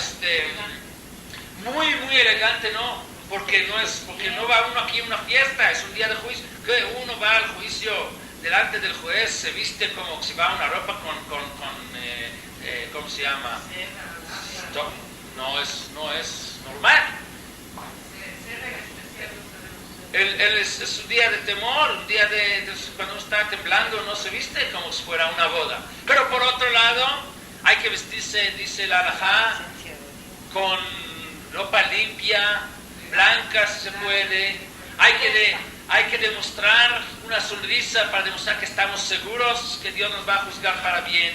muy elegante, no, porque no va uno aquí a una fiesta, es un día de juicio. Que uno va al juicio delante del juez, se viste como si va a una ropa con ¿cómo se llama? No es normal. Es un día de temor, un día cuando uno está temblando, no se viste como si fuera una boda. Pero por otro lado, hay que vestirse, dice la halajá, con ropa limpia, blanca si se puede. Hay que demostrar una sonrisa para demostrar que estamos seguros que Dios nos va a juzgar para bien.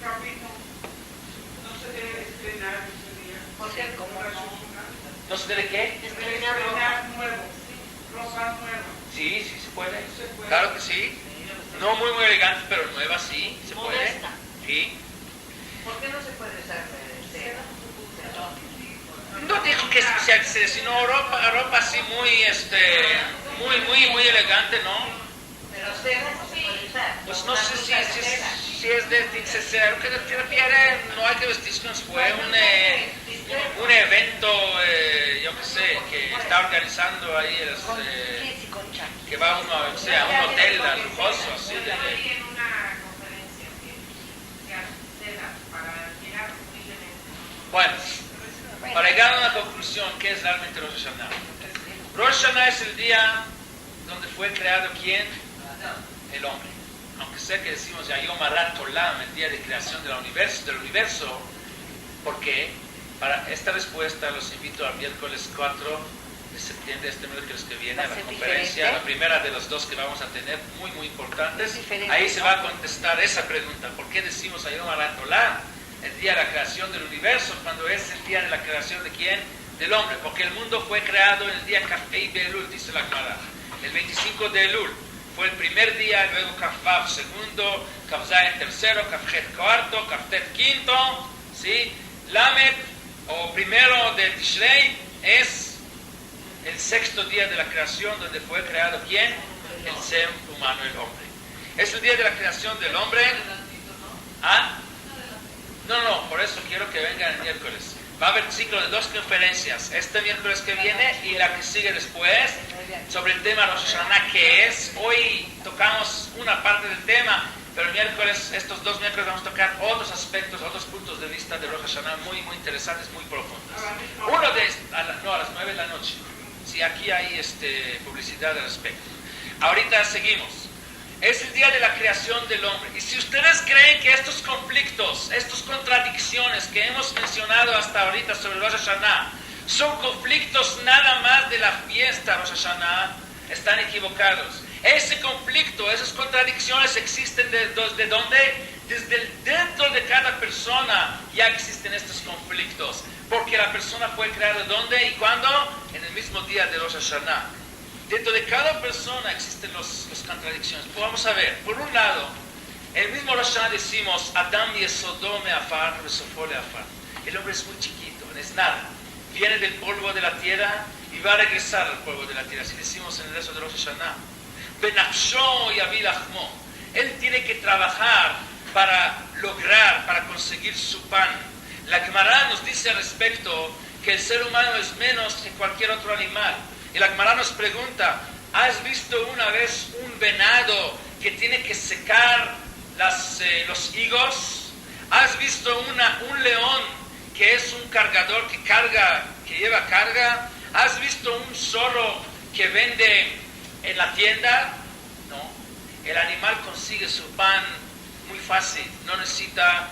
No se debe estrenar ese día. ¿Por qué? ¿Cómo no? ¿No se debe qué? Estrenar nuevo, ropa nueva. Sí, se puede. Claro que sí. No muy elegante, pero nueva sí, se puede. Modesta. Sí. ¿Por qué no se puede usar seda? No dijo que sea, sino ropa así muy elegante, ¿no? Pero seda no se puede usar. Pues no sé si es de sincero que te refiere, no hay que vestirse como si fuera un evento, yo qué sé, que está organizando ahí, que va uno a un hotel lujoso, así de... En una conferencia que seda para llegar humildemente. Bueno, para llegar a una conclusión, ¿qué es realmente Rosh Hashanah? Rosh Hashanah es el día donde fue creado ¿quién? El hombre. Aunque sé que decimos Yom Harat Olam, el día de creación del universo, ¿por qué? Para esta respuesta los invito al miércoles 4 de septiembre, este miércoles que viene, a la conferencia, diferente. la primera de los dos que vamos a tener, muy importantes. Diferente, Ahí se ¿no? va a contestar esa pregunta, ¿por qué decimos Yom Harat Olam, el día de la creación del universo, cuando es el día de la creación de quién? Del hombre, porque el mundo fue creado en el día Kafei Be'elul, dice la Gemara, el 25 de Elul. Fue el primer día, luego Kafvav segundo, Kafzayin tercero, Kafjet cuarto, Kaftet quinto, ¿sí? Lamed, o primero de Tishrei, es el sexto día de la creación, donde fue creado ¿quién? El ser humano, el hombre. Es el día de la creación del hombre. ¿Ah? No, por eso quiero que vengan el miércoles. Va a haber ciclo de 2 conferencias, este miércoles que viene y la que sigue después, sobre el tema Rosh Hashanah, que es, hoy tocamos una parte del tema, pero el miércoles, estos 2 miércoles vamos a tocar otros aspectos, otros puntos de vista de Rosh Hashanah muy interesantes, muy profundos. Uno de a las 9 de la noche. Sí, aquí hay publicidad al respecto. Ahorita seguimos. Es el día de la creación del hombre. Y si ustedes creen que estos conflictos, estas contradicciones que hemos mencionado hasta ahorita sobre Rosh Hashanah son conflictos nada más de la fiesta Rosh Hashanah, están equivocados. Ese conflicto, esas contradicciones existen ¿desde dónde? Desde dentro de cada persona ya existen estos conflictos. Porque la persona fue creada ¿dónde y cuándo? En el mismo día de Rosh Hashanah. Dentro de cada persona existen las contradicciones. Pues vamos a ver, por un lado, en el mismo Rosh Hashanah decimos Adam yesodó me'afar besofó le'afar. El hombre es muy chiquito, no es nada. Viene del polvo de la tierra y va a regresar al polvo de la tierra. Así decimos en el resto de Rosh Hashanah. Benafsho yavi lachmo. Él tiene que trabajar para lograr, para conseguir su pan. La Gemara nos dice al respecto que el ser humano es menos que cualquier otro animal. Y la Gemara nos pregunta, ¿has visto una vez un venado que tiene que secar los higos? ¿Has visto un león que es un cargador que lleva carga? ¿Has visto un zorro que vende en la tienda? No. El animal consigue su pan muy fácil. No necesita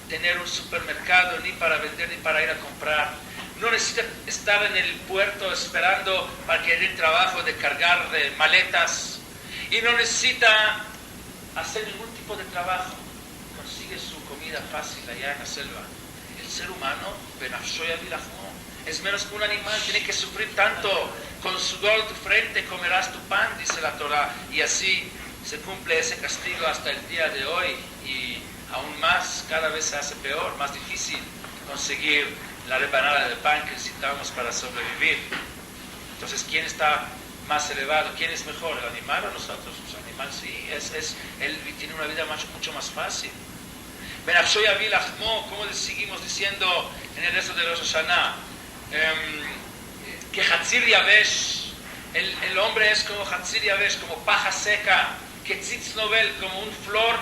tener un supermercado ni para vender ni para ir a comprar. No necesita estar en el puerto esperando para que dé el trabajo de cargar maletas. Y no necesita hacer ningún tipo de trabajo. Consigue su comida fácil allá en la selva. El ser humano, benafsho yavi lachmo, es menos que un animal, tiene que sufrir tanto. Con sudor de tu frente comerás tu pan, dice la Torah. Y así se cumple ese castigo hasta el día de hoy. Y aún más, cada vez se hace peor, más difícil conseguir la rebanada de pan que necesitamos para sobrevivir. Entonces, ¿quién está más elevado? ¿Quién es mejor, el animal o nosotros? El animal sí, él tiene una vida mucho más fácil. Benafsho yavi lachmo, como seguimos diciendo en el resto de Rosh Hashanah, que Hatzir Yavesh, el hombre es como Hatzir Yavesh, como paja seca, que Tzitz Novel, como un flor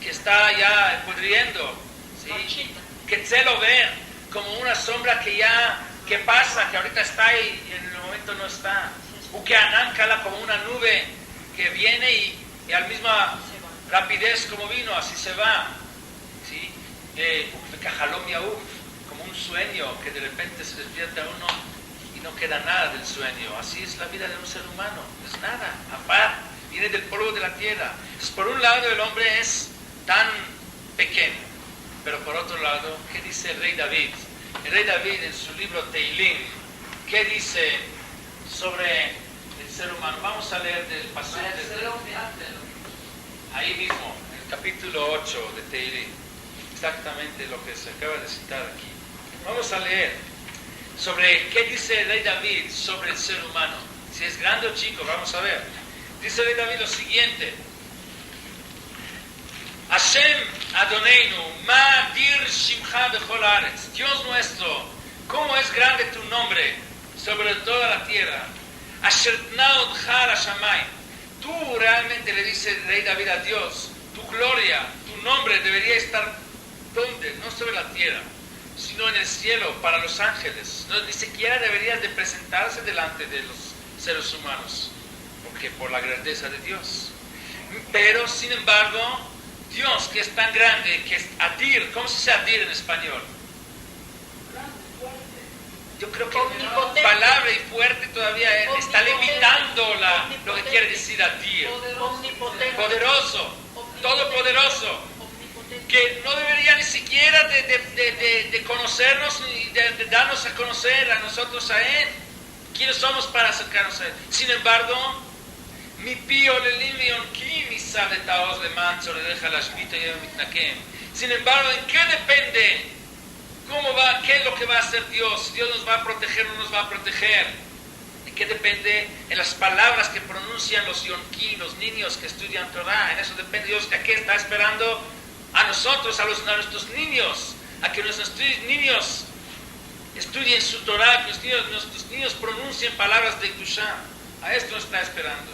que está ya pudriendo, ¿sí? Que Tzelo Ver, como una sombra que pasa, que ahorita está y en el momento no está. Uke Anan Kala, como una nube que viene y a la misma rapidez como vino, así se va. ¿Sí? Kajalom Yauf, como un sueño que de repente se despierta uno y no queda nada del sueño. Así es la vida de un ser humano, no es nada, aparte, viene del polvo de la tierra. Entonces, por un lado el hombre es tan pequeño, pero por otro lado, ¿qué dice el rey David? El rey David en su libro Teilim, ¿qué dice sobre el ser humano? Vamos a leer del pasaje ahí mismo, en el capítulo 8 de Teilim, exactamente lo que se acaba de citar aquí. Vamos a leer sobre qué dice el rey David sobre el ser humano. Si es grande o chico, vamos a ver. Dice el rey David lo siguiente: Hashem Adoneinu, ma dir shimcha bechol haaretz. Dios nuestro, ¿cómo es grande tu nombre sobre toda la tierra? Asher tnaotcha la shamayim. Tú realmente, le dice el rey David a Dios, tu gloria, tu nombre debería estar ¿dónde? No sobre la tierra, sino en el cielo, para los ángeles. No, ni siquiera deberías de presentarse delante de los seres humanos, porque por la grandeza de Dios. Pero, sin embargo, Dios, que es tan grande, que es Adir, ¿cómo se dice Adir en español? Yo creo que la palabra y fuerte todavía está limitando lo que quiere decir Adir. Poderoso, todopoderoso, que no debería ni siquiera de conocernos y de darnos a conocer a nosotros a Él. ¿Quiénes somos para acercarnos a Él? Sin embargo, mi pío sin embargo, ¿en qué depende? ¿Cómo va? ¿Qué es lo que va a hacer Dios? Si Dios nos va a proteger o no nos va a proteger. ¿En qué depende? En las palabras que pronuncian los yonquí, los niños que estudian Torah. En eso depende Dios. ¿A qué está esperando? A nosotros, a nuestros niños, a que nuestros niños estudien su Torah, que nuestros niños pronuncien palabras de Kushá. A esto nos está esperando.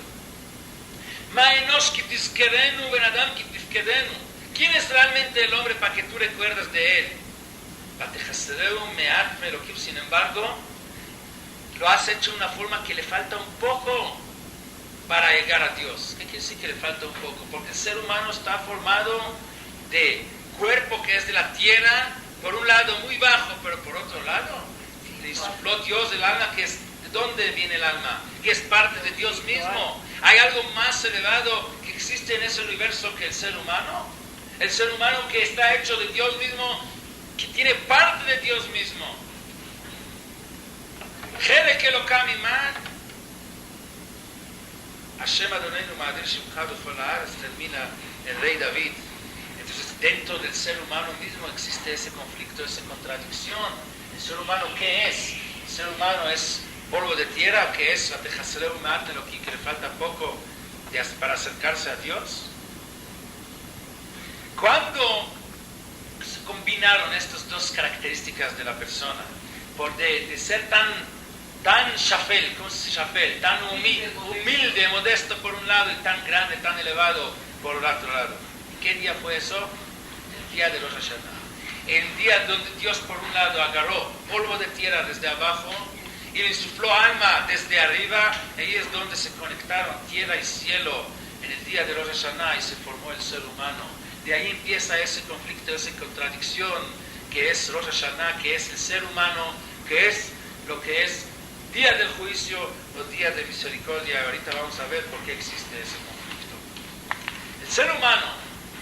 ¿Quién es realmente el hombre para que tú recuerdas de él? Sin embargo, lo has hecho de una forma que le falta un poco para llegar a Dios. ¿Qué quiere decir que le falta un poco? Porque el ser humano está formado de cuerpo que es de la tierra, por un lado muy bajo, pero por otro lado le sopló Dios el alma, que es de dónde viene el alma, que es parte de Dios mismo. ¿Hay algo más elevado que existe en ese universo que el ser humano? El ser humano que está hecho de Dios mismo, que tiene parte de Dios mismo. Jelek Elokam Imad, Hashem Adonai Ma'adir Shimcha B'chol Haaretz, termina el rey David. Entonces, dentro del ser humano mismo existe ese conflicto, esa contradicción. ¿El ser humano qué es? ¿El ser humano es polvo de tierra? ¿Qué es? Que le falta poco para acercarse a Dios. ¿Cuándo se combinaron estas dos características de la persona? De ser tan shafel, ¿cómo se dice shafel? Tan humilde, modesto por un lado y tan grande, tan elevado por el otro lado. ¿Qué día fue eso? El día de Rosh Hashanah. El día donde Dios por un lado agarró polvo de tierra desde abajo y le insufló alma desde arriba. Ahí es donde se conectaron tierra y cielo en el día de Rosh Hashanah y se formó el ser humano. De ahí empieza ese conflicto, esa contradicción que es Rosh Hashanah, que es el ser humano, que es lo que es día del juicio o día de misericordia. Ahorita vamos a ver por qué existe ese conflicto. El ser humano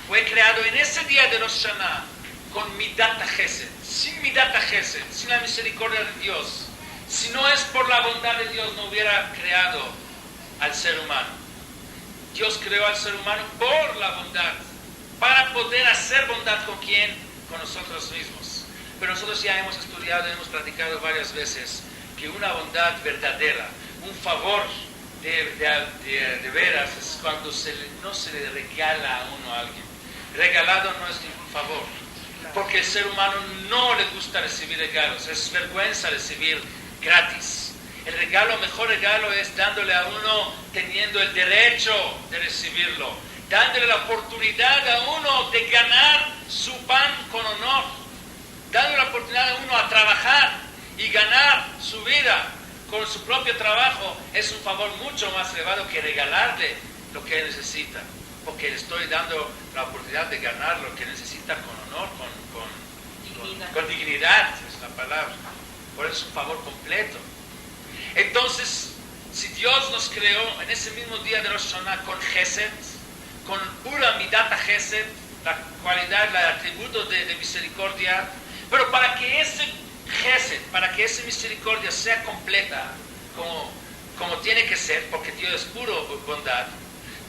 fue creado en ese día de Rosh Hashanah con Midat HaChesed. Sin Midat HaChesed, sin la misericordia de Dios, si no es por la bondad de Dios, no hubiera creado al ser humano. Dios creó al ser humano por la bondad, para poder hacer bondad ¿con quién? Con nosotros mismos. Pero nosotros ya hemos estudiado, hemos platicado varias veces que una bondad verdadera, un favor de veras, es cuando no se le regala a uno a alguien. Regalado no es ningún favor, porque el ser humano no le gusta recibir regalos, es vergüenza recibir gratis. El mejor regalo es dándole a uno teniendo el derecho de recibirlo, dándole la oportunidad a uno de ganar su pan con honor, dándole la oportunidad a uno a trabajar y ganar su vida con su propio trabajo. Es un favor mucho más elevado que regalarle lo que él necesita, porque le estoy dando la oportunidad de ganar lo que necesita con honor, con dignidad, es la palabra. Por eso es un favor completo. Entonces, si Dios nos creó en ese mismo día de Rosh Hashanah con Chesed, con pura Midat HaChesed, la cualidad, el atributo de misericordia, pero para que ese Chesed, para que esa misericordia sea completa, como tiene que ser, porque Dios es puro bondad,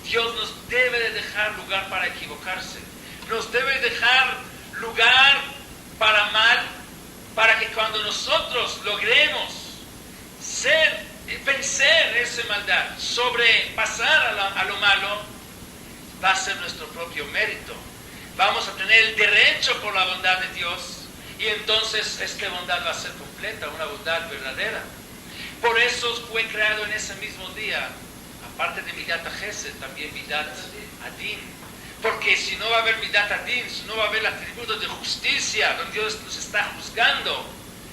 Dios nos debe de dejar lugar para equivocarse, nos debe dejar lugar para mal, para que cuando nosotros logremos vencer esa maldad, sobrepasar a lo malo, va a ser nuestro propio mérito. Vamos a tener el derecho por la bondad de Dios y entonces esta bondad va a ser completa, una bondad verdadera. Por eso fue creado en ese mismo día, aparte de Midat HaChesed, también Midat Adin. Porque si no va a haber Midat Adin, si no va a haber el atributo de justicia, donde Dios nos está juzgando,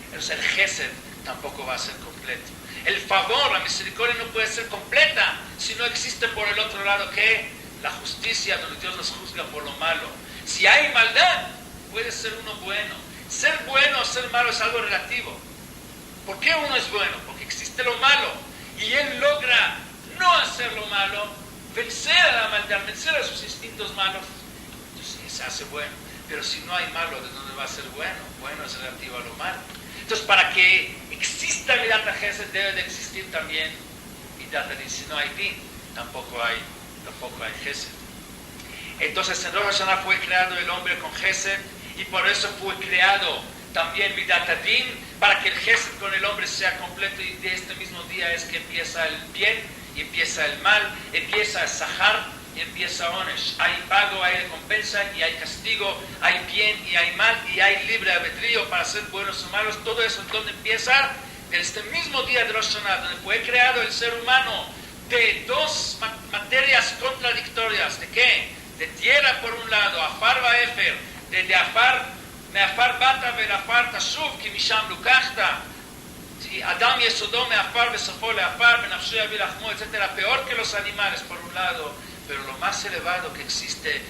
entonces el Chesed tampoco va a ser completo. El favor, la misericordia no puede ser completa si no existe por el otro lado que la justicia, donde Dios nos juzga por lo malo. Si hay maldad, puede ser uno bueno. Ser bueno o ser malo es algo relativo. ¿Por qué uno es bueno? Porque existe lo malo y él logra no hacer lo malo, vencer a la maldad, vencer a sus instintos malos, entonces se hace bueno. Pero si no hay malo, ¿de dónde va a ser bueno? Bueno es relativo a lo malo. Entonces, para que exista Midat HaChesed, debe de existir también Midat Adin. Si no hay Din, tampoco hay Chesed. Entonces, en Rosh Hashanah fue creado el hombre con Chesed, y por eso fue creado también Midat Adin, para que el Chesed con el hombre sea completo, y de este mismo día es que empieza el bien, y empieza el mal, empieza el Sahar, y empieza Onesh. Hay pago, hay recompensa y hay castigo, hay bien y hay mal y hay libre albedrío para ser buenos o malos. Todo eso donde empieza en este mismo día de Rosh Hashanah, donde fue creado el ser humano de dos materias contradictorias. ¿De qué? De tierra por un lado, Afar Vaefer, de Afar, Meafar Bata Velafar Tashuv, Ki Misham Lukachta, Adam Yesodó Meafar Besofó Leafar, Benafshu Yavi Lachmo, etc. Peor que los animales por un lado, pero lo más elevado que existe,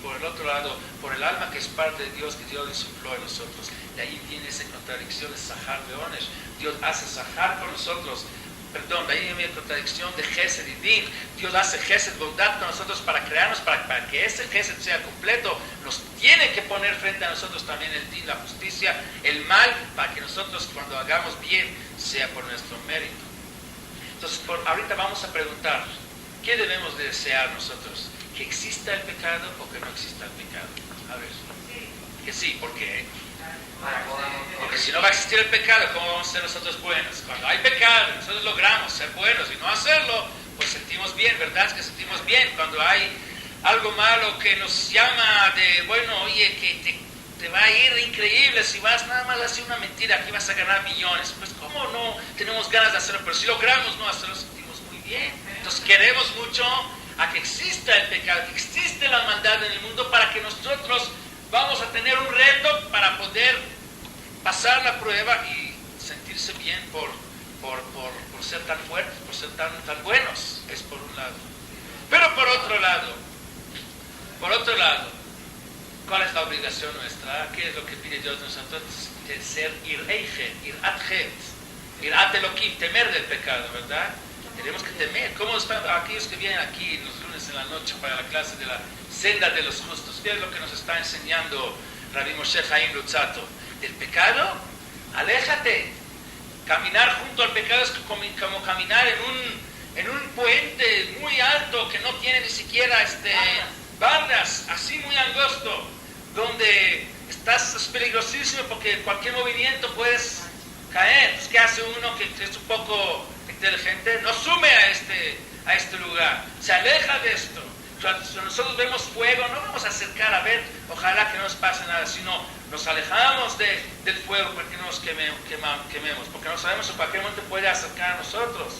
por el otro lado, por el alma que es parte de Dios, que Dios insufló en nosotros. De ahí viene esa contradicción de Sahar de Onesh. Dios hace Sahar con nosotros, perdón, de ahí viene la contradicción de Gesed y Din. Dios hace Gesed, bondad con nosotros para crearnos, para que ese Gesed sea completo. Nos tiene que poner frente a nosotros también el Din, la justicia, el mal, para que nosotros cuando hagamos bien sea por nuestro mérito. Entonces, ahorita vamos a preguntar, ¿qué debemos de desear nosotros? ¿Que exista el pecado o que no exista el pecado? A ver, que sí, ¿por qué? Porque si no va a existir el pecado, ¿cómo vamos a ser nosotros buenos? Cuando hay pecado, nosotros logramos ser buenos y no hacerlo, pues sentimos bien, ¿verdad? Es que sentimos bien. Cuando hay algo malo que nos llama de, bueno, oye, que te va a ir increíble si vas nada más a hacer una mentira, aquí vas a ganar millones. Pues ¿cómo no tenemos ganas de hacerlo? Pero si logramos no hacerlo, sentimos muy bien. Entonces queremos mucho a que exista el pecado, que existe la maldad en el mundo para que nosotros vamos a tener un reto para poder pasar la prueba y sentirse bien por ser tan fuertes, por ser tan buenos. Es por un lado. Pero por otro lado, ¿cuál es la obligación nuestra? ¿Qué es lo que pide Dios de nosotros? De ser irat Elohim, temer del pecado, ¿verdad? Tenemos que temer. ¿Cómo están aquellos que vienen aquí los lunes en la noche para la clase de la senda de los justos? ¿Qué es lo que nos está enseñando Rabbi Moshe Chaim Luzzatto? Del pecado, aléjate. Caminar junto al pecado es como caminar en un puente muy alto que no tiene ni siquiera barras, así muy angosto, donde es peligrosísimo porque en cualquier movimiento puedes caer. ¿Qué hace uno que es un poco inteligente? No sume a este lugar, se aleja de esto. Si nosotros vemos fuego, no vamos a acercar a ver, ojalá que no nos pase nada, sino nos alejamos del fuego para que no nos quememos, porque no sabemos en cualquier momento puede acercar a nosotros.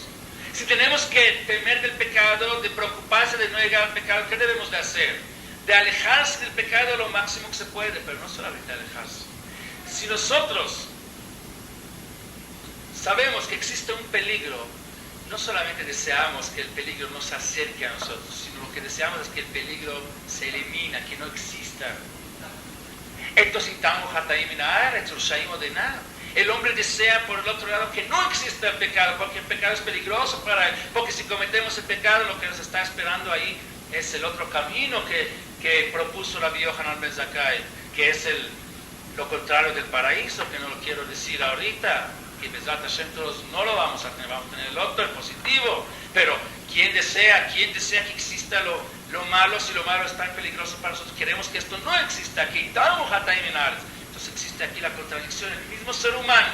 Si tenemos que temer del pecado, de preocuparse de no llegar al pecado, ¿qué debemos de hacer? De alejarse del pecado lo máximo que se puede, pero no solamente alejarse. Si nosotros sabemos que existe un peligro, no solamente deseamos que el peligro no se acerque a nosotros, sino lo que deseamos es que el peligro se elimine, que no exista. El hombre desea por el otro lado que no exista el pecado, porque el pecado es peligroso para él, porque si cometemos el pecado lo que nos está esperando ahí es el otro camino que propuso Rabbi Yohanan ben Zakkai, que es lo contrario del paraíso, que no lo quiero decir ahorita, que Bezrat Hashem todos no lo vamos a tener el otro, el positivo, pero ¿quién desea que exista lo malo si lo malo es tan peligroso para nosotros? Queremos que esto no exista aquí. Entonces existe aquí la contradicción. El mismo ser humano,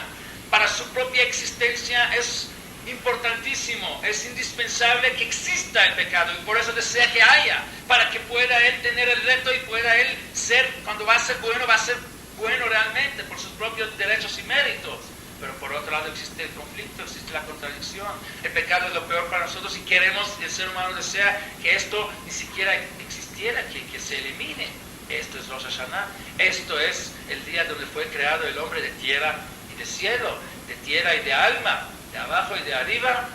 para su propia existencia, es importantísimo, es indispensable que exista el pecado, y por eso desea que haya, para que pueda él tener el reto y pueda él ser, cuando va a ser bueno realmente por sus propios derechos y méritos. Pero por otro lado existe el conflicto, existe la contradicción. El pecado es lo peor para nosotros y queremos, el ser humano desea que esto ni siquiera existiera, que se elimine. Esto es Rosh Hashanah, esto es el día donde fue creado el hombre de tierra y de cielo, de tierra y de alma, de abajo y de arriba,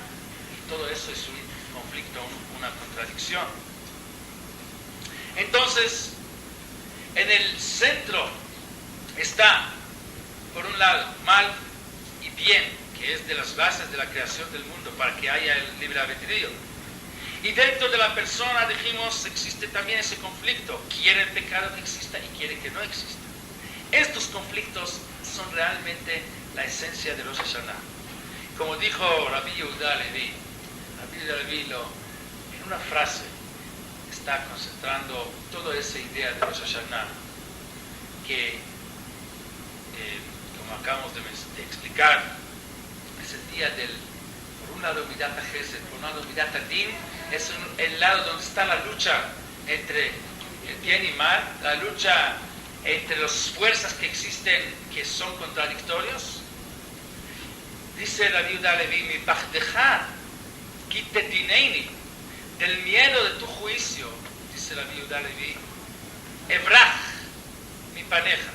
y todo eso es un conflicto, una contradicción. Entonces, en el centro está, por un lado, mal y bien, que es de las bases de la creación del mundo, para que haya el libre albedrío. Y dentro de la persona, dijimos, existe también ese conflicto. Quiere el pecado que exista y quiere que no exista. Estos conflictos son realmente la esencia de Rosh Hashanah. Como dijo Rabbi Yehuda Levi, en una frase está concentrando toda esa idea de Rosh Hashanah, que, como acabamos de explicar, es el día por un lado, Midat HaChesed, por un lado, Midat HaDin, es el lado donde está la lucha entre el bien y mal, la lucha entre las fuerzas que existen, que son contradictorios. Dice Rabbi Yehuda Levi, mi pachdeja, kitetineini, del miedo de tu juicio, dice Rabbi Yehuda Levi, evrach, mi paneja,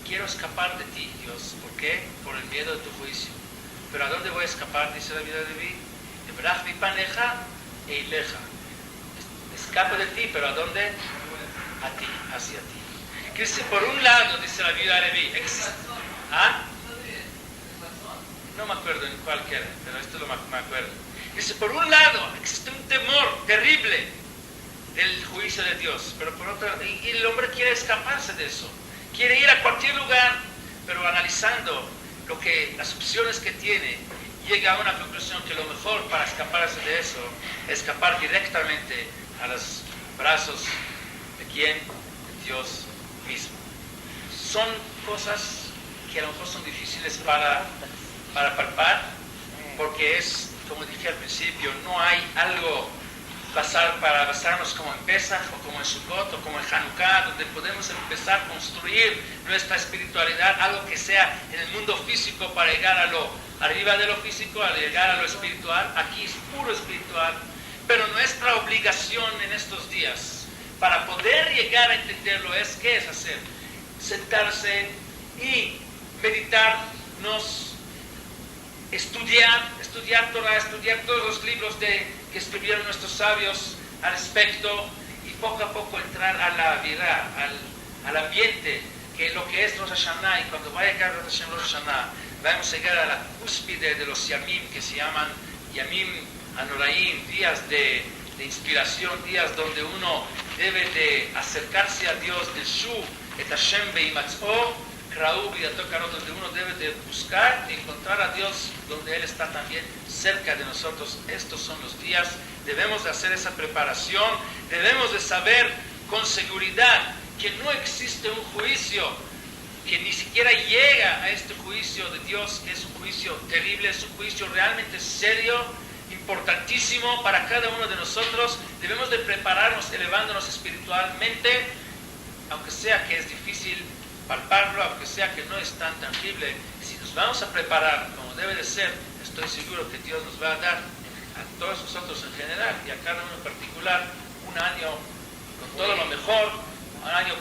quiero escapar de ti, Dios. ¿Por qué? Por el miedo de tu juicio. ¿Pero a dónde voy a escapar? Dice Rabbi Yehuda Levi, evrach mi paneja e ileja. Escapo de ti, ¿pero a dónde? A ti, hacia ti. Que si por un lado, dice Rabbi Yehuda Levi, existe... ¿Ah? no me acuerdo en cuál era, pero esto lo me acuerdo. Dice, por un lado, existe un temor terrible del juicio de Dios, pero por otro, y el hombre quiere escaparse de eso, quiere ir a cualquier lugar, pero analizando las opciones que tiene, llega a una conclusión que lo mejor para escaparse de eso es escapar directamente a los brazos de ¿quién? De Dios mismo. Son cosas que a lo mejor son difíciles para palpar, porque es, como dije al principio, no hay algo para basarnos como en Pesaj, o como en Sukkot, o como en Hanukkah, donde podemos empezar a construir nuestra espiritualidad, algo que sea en el mundo físico para llegar a arriba de lo físico, a llegar a lo espiritual. Aquí es puro espiritual, pero nuestra obligación en estos días, para poder llegar a entenderlo, ¿qué es hacer? Sentarse y meditarnos, estudiar Torah, estudiar todos los libros que escribieron nuestros sabios al respecto, y poco a poco entrar a la virá, al ambiente, que lo que es Rosh Hashanah. Y cuando va a llegar Rosh Hashanah, vamos a llegar a la cúspide de los Yamim, que se llaman Yamim Anoraim, días de inspiración, días donde uno debe de acercarse a Dios, del Shu et Hashem beimatzó, donde uno debe de buscar y encontrar a Dios donde Él está también cerca de nosotros. Estos son los días, debemos de hacer esa preparación, debemos de saber con seguridad que no existe un juicio que ni siquiera llega a este juicio de Dios, que es un juicio terrible, es un juicio realmente serio, importantísimo para cada uno de nosotros. Debemos de prepararnos elevándonos espiritualmente, aunque sea que es difícil palparlo, aunque sea que no es tan tangible. Si nos vamos a preparar como debe de ser, estoy seguro que Dios nos va a dar a todos nosotros en general y a cada uno en particular un año con todo lo mejor, un año bueno.